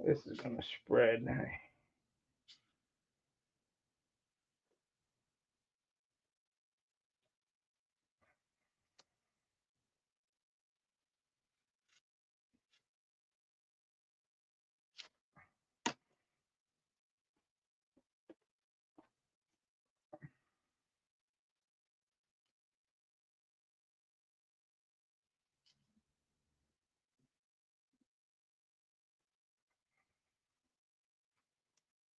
This is going to spread.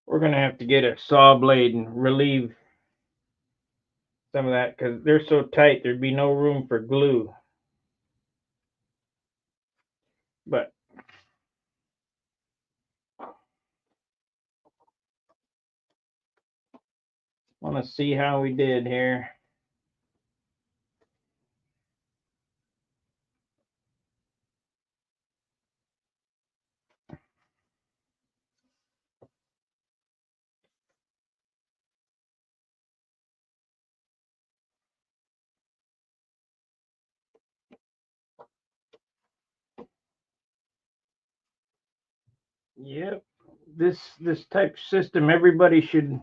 We're going to have to get a saw blade and relieve some of that because they're so tight there'd be no room for glue. But I want to see how we did here. Yep, this type of system everybody should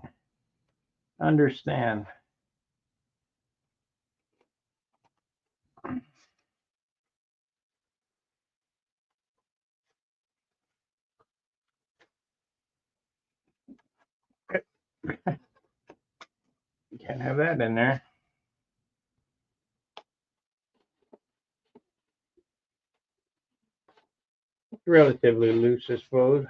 understand. You can't have that in there. It's relatively loose, I suppose.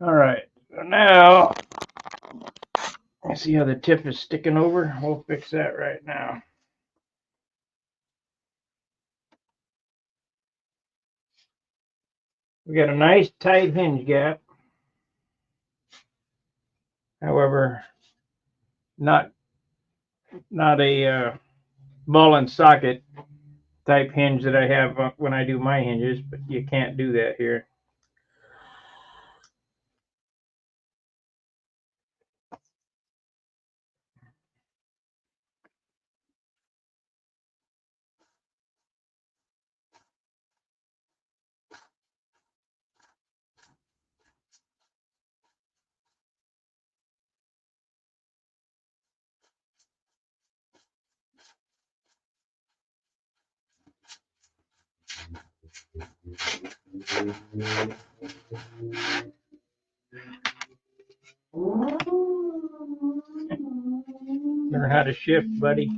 All right, so now I see how the tip is sticking over. We'll fix that right now. We got a nice tight hinge gap. However, not a ball and socket type hinge that I have when I do my hinges, but you can't do that here. Learn how to shift, buddy.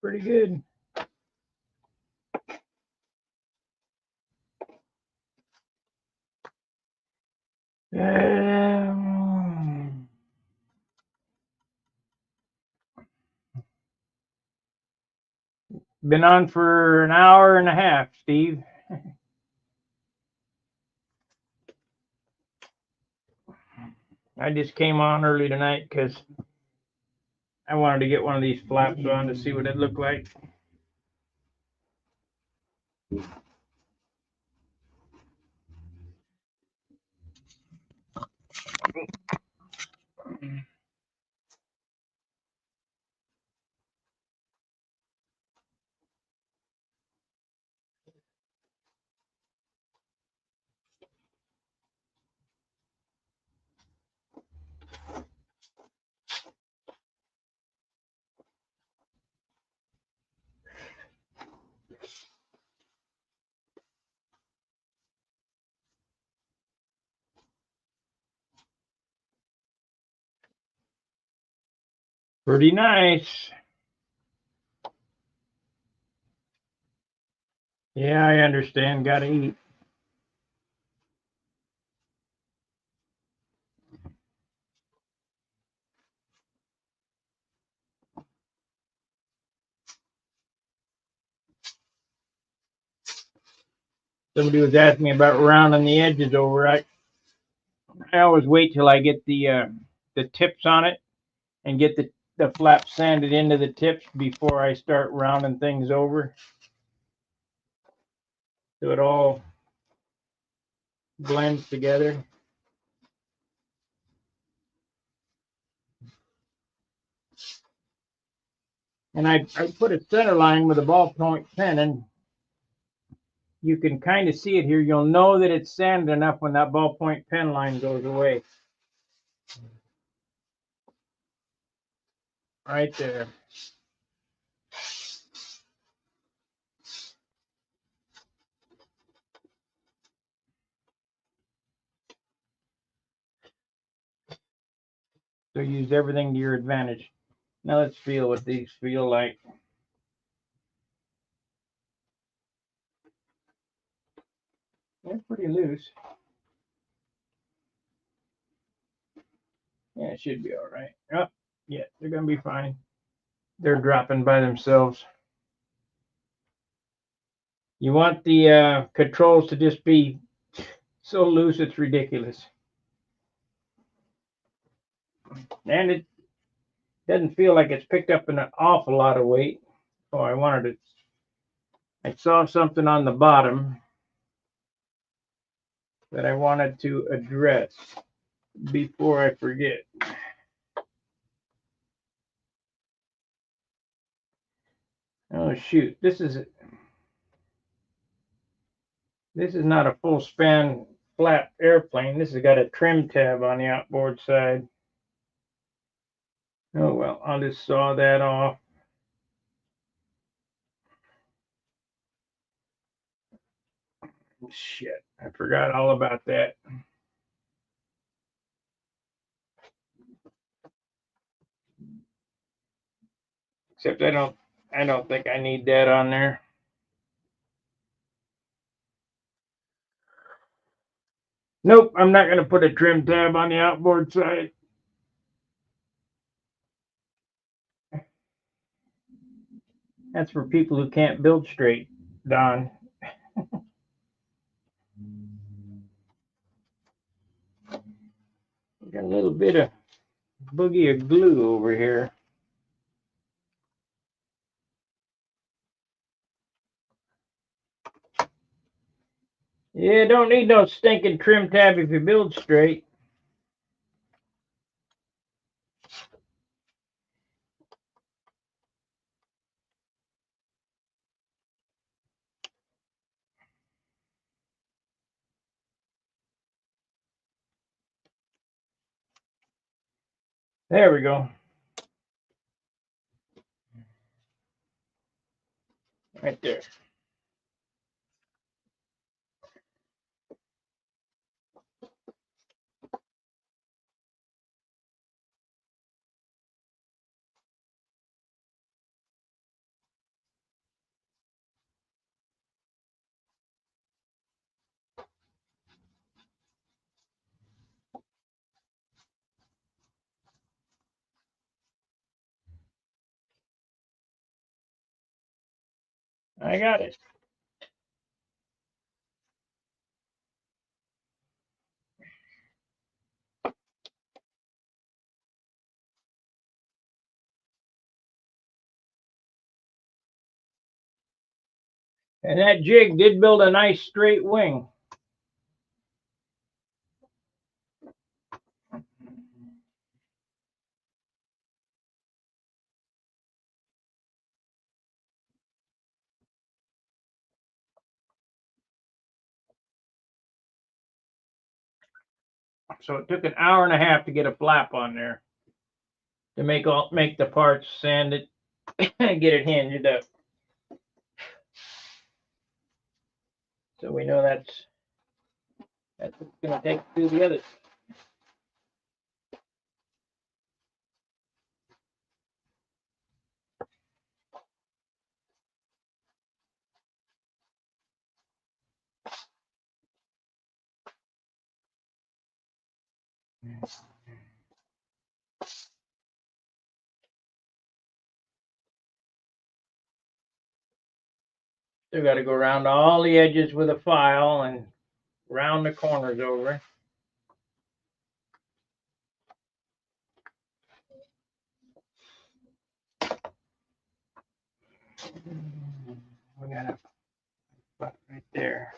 Pretty good. Been on for an hour and a half, Steve. I just came on early tonight because I wanted to get one of these flaps on to see what it looked like. Pretty nice. Yeah, I understand. Gotta eat. Somebody was asking me about rounding the edges over. I always wait till I get the tips on it and get the flap sanded into the tips before I start rounding things over. So it all blends together. And I put a center line with a ballpoint pen, and you can kind of see it here. You'll know that it's sanded enough when that ballpoint pen line goes away. Right there. So use everything to your advantage. Now let's feel what these feel like. They're pretty loose. Yeah, it should be all right. Oh, yeah, they're going to be fine. They're dropping by themselves. You want the controls to just be so loose it's ridiculous. And it doesn't feel like it's picked up an awful lot of weight. So I saw something on the bottom that I wanted to address before I forget. Oh shoot, this is not a full span flat airplane. This has got a trim tab on the outboard side. Oh well, I'll just saw that off. Shit, I forgot all about that. Except I don't think I need that on there. Nope, I'm not going to put a trim tab on the outboard side. That's for people who can't build straight, Don. Got a little bit of boogie of glue over here. Yeah, don't need no stinking trim tab if you build straight. There we go. Right there. I got it. And that jig did build a nice straight wing. So it took an hour and a half to get a flap on there to make the parts, sand it, and get it hinged up. So we know that's what's going to take to do the others. Still got to go around all the edges with a file and round the corners over. We got a spot right there.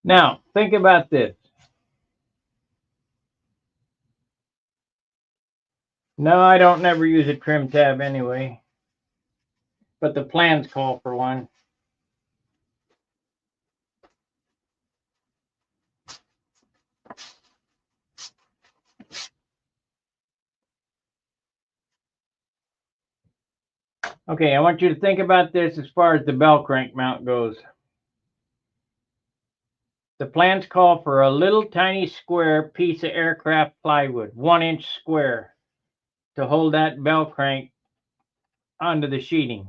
Now, think about this. No, I don't never use a trim tab anyway, but the plans call for one. Okay, I want you to think about this as far as the bell crank mount goes. The plans call for a little tiny square piece of aircraft plywood, 1-inch square, to hold that bell crank onto the sheeting.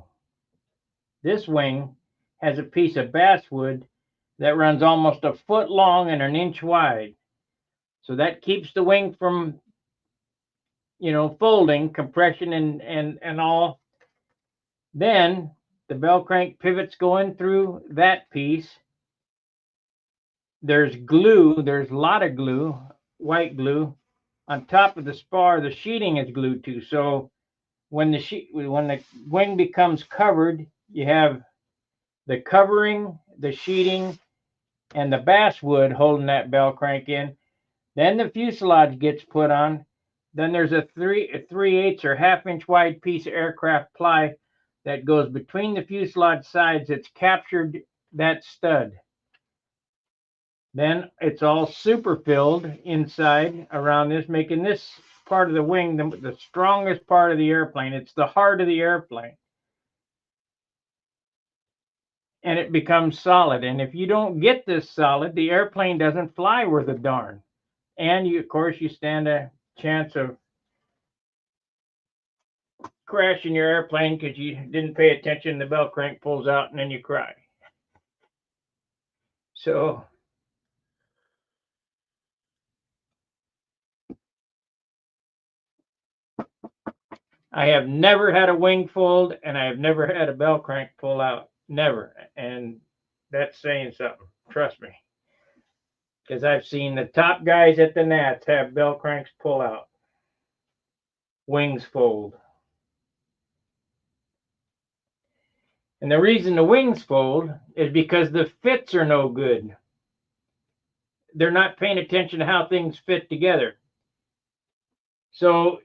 This wing has a piece of basswood that runs almost a foot long and 1 inch wide. So that keeps the wing from, folding, compression and all. Then the bell crank pivots going through that piece. There's glue, there's a lot of glue, white glue. On top of the spar, the sheeting is glued to. So when the wing becomes covered, you have the covering, the sheeting, and the basswood holding that bell crank in. Then the fuselage gets put on. Then there's a 3/8 or 1/2 inch wide piece of aircraft ply that goes between the fuselage sides. It's captured that stud. Then it's all super filled inside around this, making this part of the wing the strongest part of the airplane. It's the heart of the airplane. And it becomes solid. And if you don't get this solid, the airplane doesn't fly worth a darn. And of course, you stand a chance of crashing your airplane because you didn't pay attention. The bell crank pulls out and then you cry. So I have never had a wing fold, and I have never had a bell crank pull out. Never. And that's saying something. Trust me. Because I've seen the top guys at the Nats have bell cranks pull out. Wings fold. And the reason the wings fold is because the fits are no good. They're not paying attention to how things fit together. So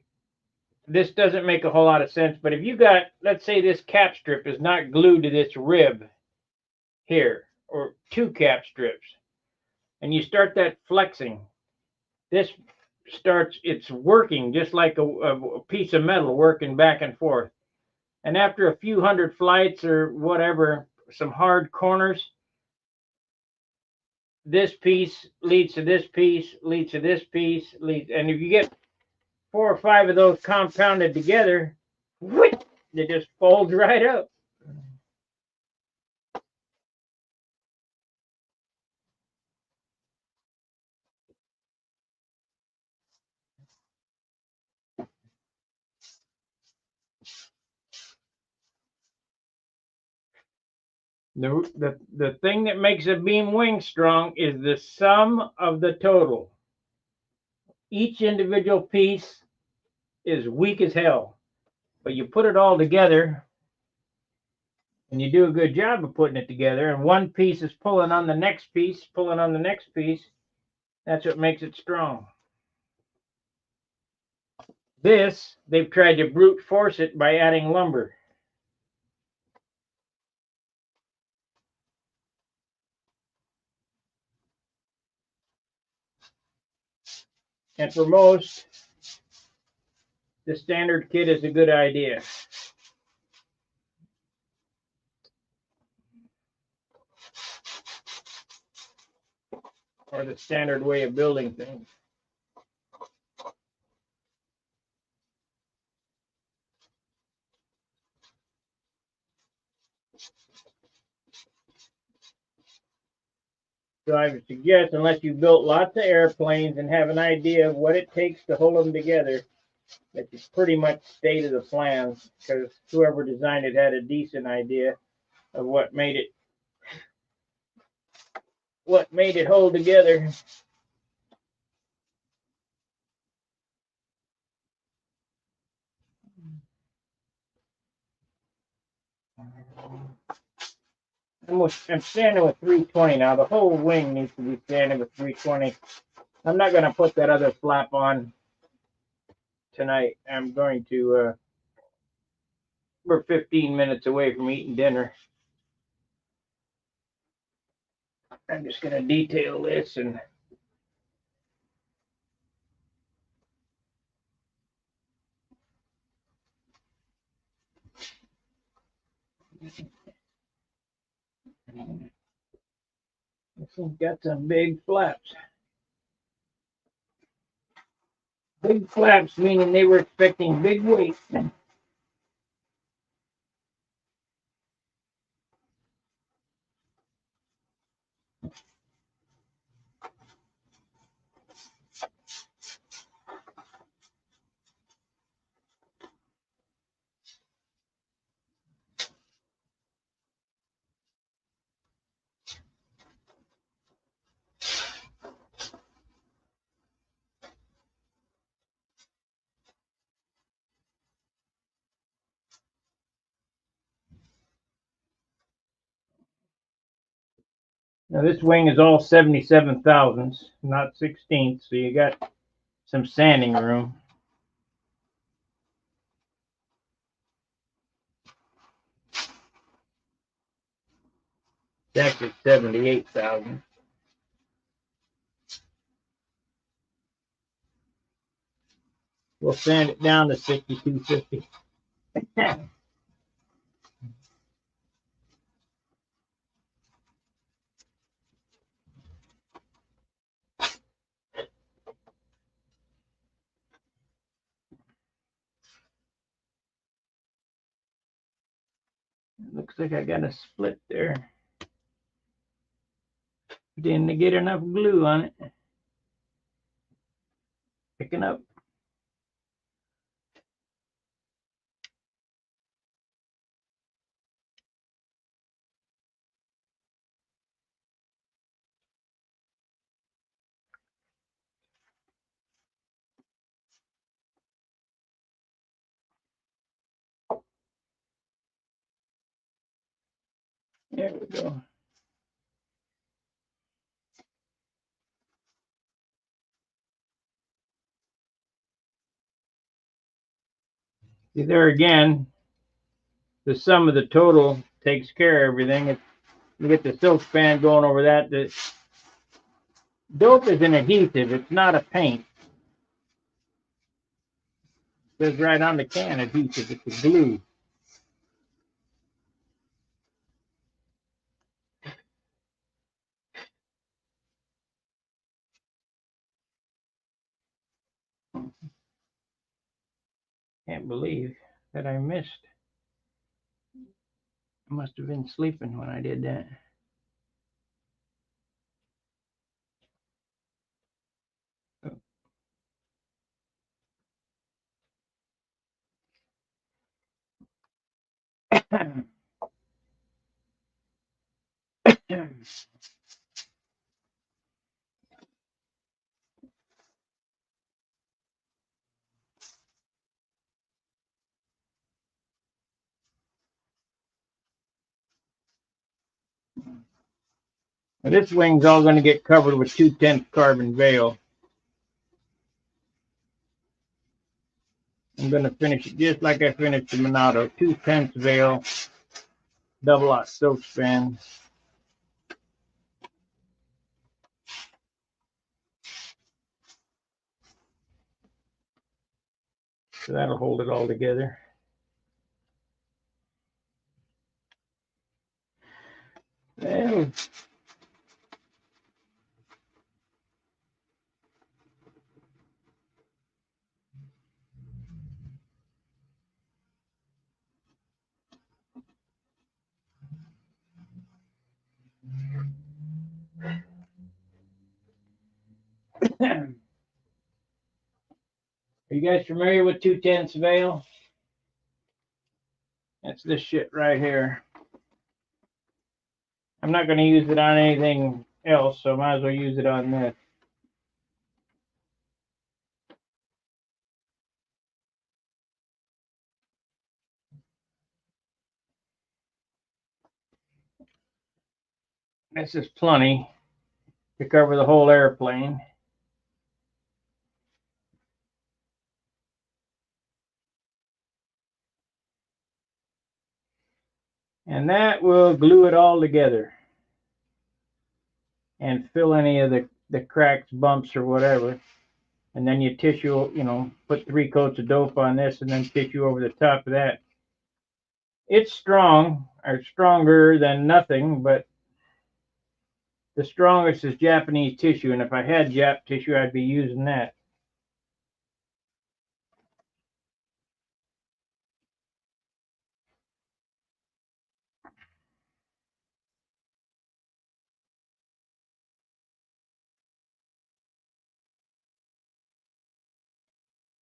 this doesn't make a whole lot of sense, but if you got, let's say this cap strip is not glued to this rib here, or 2 cap strips, and you start that flexing, this starts, it's working just like a piece of metal working back and forth. And after a few hundred flights or whatever, some hard corners. This piece leads to this piece, leads to this piece, and if you get 4 or 5 of those compounded together, whoosh, it just folds right up. The thing that makes a beam wing strong is the sum of the total. Each individual piece is weak as hell, but you put it all together and you do a good job of putting it together, and one piece is pulling on the next piece, pulling on the next piece. That's what makes it strong. This, they've tried to brute force it by adding lumber. And for most, the standard kit is a good idea. Or the standard way of building things. So I would suggest, unless you've built lots of airplanes and have an idea of what it takes to hold them together, that you pretty much stay to the plans, because whoever designed it had a decent idea of what made it hold together. I'm standing with 320 now. The whole wing needs to be standing with 320. I'm not going to put that other flap on tonight. I'm going to, we're 15 minutes away from eating dinner. I'm just going to detail this and this one's got some big flaps. Big flaps meaning they were expecting big weight. Now this wing is all 77 thousandths, not 16ths, so you got some sanding room. It's actually 78 thousandths. We'll sand it down to 6250. Looks like I got a split there. Didn't get enough glue on it. Picking up. There we go. See, there again, the sum of the total takes care of everything. You get the silk span going over that. The dope is an adhesive. It's not a paint. It says right on the can, adhesive. It's a glue. Can't believe that I missed. I must have been sleeping when I did that. This wing's all going to get covered with 2/10 carbon veil. I'm going to finish it just like I finished the Monado. 2/10 veil, double aught silk span. So that'll hold it all together. Well, are you guys familiar with 2/10 veil? That's this shit right here. I'm not going to use it on anything else, so I might as well use it on this. This is plenty to cover the whole airplane. And that will glue it all together and fill any of the cracks, bumps, or whatever. And then you tissue, put 3 coats of dope on this and then tissue over the top of that. It's strong, or stronger than nothing, but the strongest is Japanese tissue. And if I had Jap tissue, I'd be using that.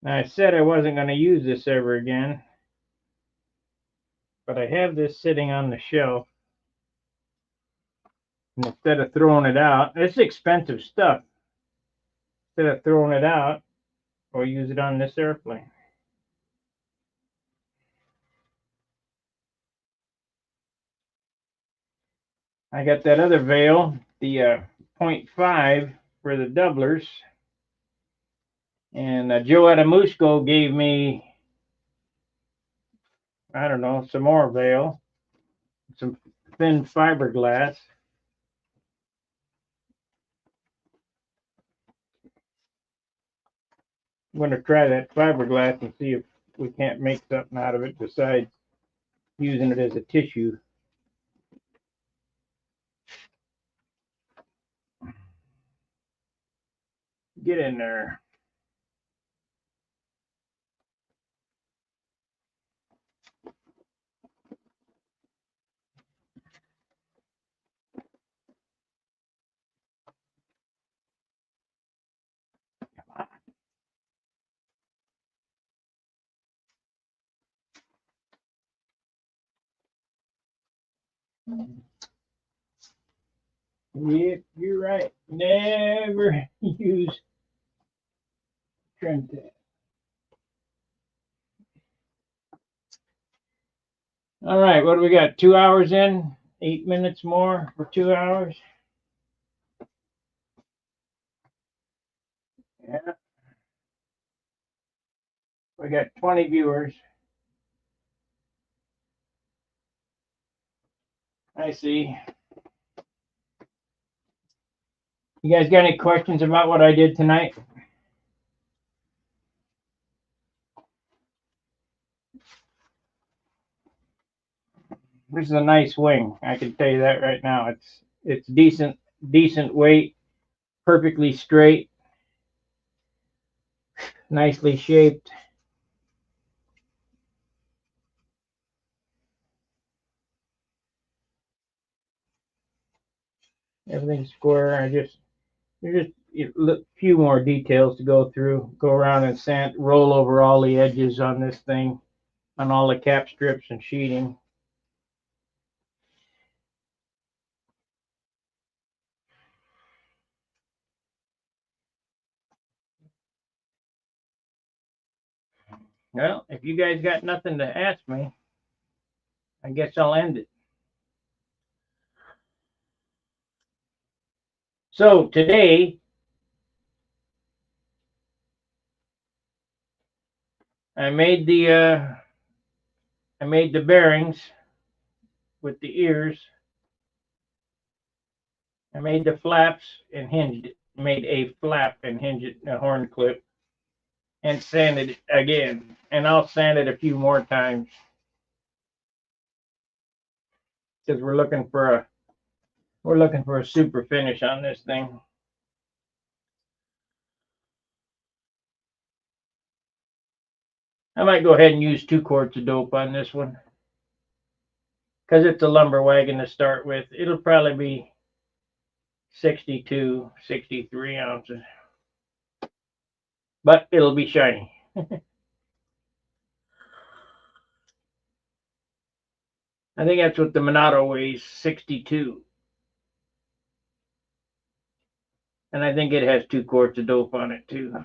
Now, I said I wasn't going to use this ever again, but I have this sitting on the shelf. And instead of throwing it out, it's expensive stuff. Instead of throwing it out, I'll use it on this airplane. I got that other veil, the 0.5 for the doublers. And Joe Adamusco gave me, I don't know, some more veil, some thin fiberglass. I'm going to try that fiberglass and see if we can't make something out of it besides using it as a tissue. Get in there. Yep, you're right. Never use trim tab. All right, what do we got? 2 hours in? 8 minutes more for 2 hours? Yeah. We got 20 viewers. I see. You guys got any questions about what I did tonight? This is a nice wing. I can tell you that right now. It's decent weight, perfectly straight, nicely shaped. Everything's square. There's just a few more details to go through. Go around and sand, roll over all the edges on this thing, on all the cap strips and sheeting. Well, if you guys got nothing to ask me, I guess I'll end it. So today, I made the bearings with the ears. I made the flaps and hinged it. Made a flap and hinged it in a horn clip, and sanded it again. And I'll sand it a few more times because we're looking for a super finish on this thing. I might go ahead and use 2 quarts of dope on this one because it's a lumber wagon to start with. It'll probably be 62, 63 ounces, but it'll be shiny. I think that's what the Monado weighs, 62. And I think it has 2 quarts of dope on it too.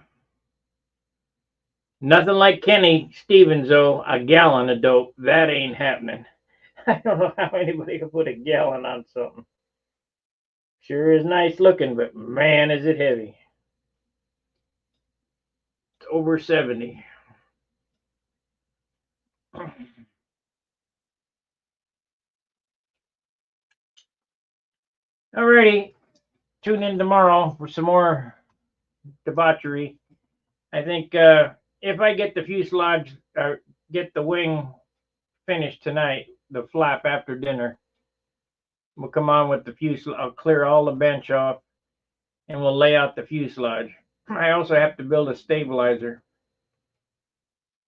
Nothing like Kenny Stevens, though, a gallon of dope. That ain't happening. I don't know how anybody could put a gallon on something. Sure is nice looking, but man, is it heavy. It's over 70. Alrighty, tune in tomorrow for some more debauchery. I think if I get the fuselage, get the wing finished tonight, the flap after dinner, we'll come on with the fuselage. I'll clear all the bench off and we'll lay out the fuselage. I also have to build a stabilizer.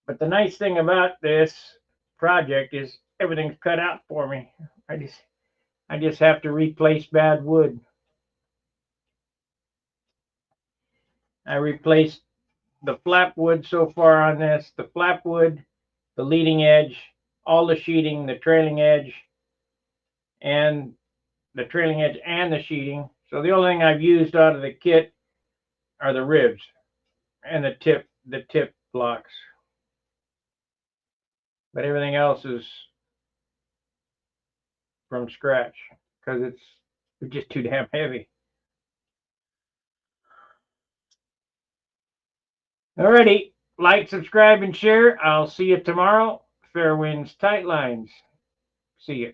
But the nice thing about this project is everything's cut out for me. I just have to replace bad wood. I replaced the flap wood so far on this, the flap wood, the leading edge, all the sheeting, the trailing edge, and the sheeting. So the only thing I've used out of the kit are the ribs and the tip blocks. But everything else is from scratch because it's just too damn heavy. Alrighty, like, subscribe, and share. I'll see you tomorrow. Fair winds, tight lines. See you.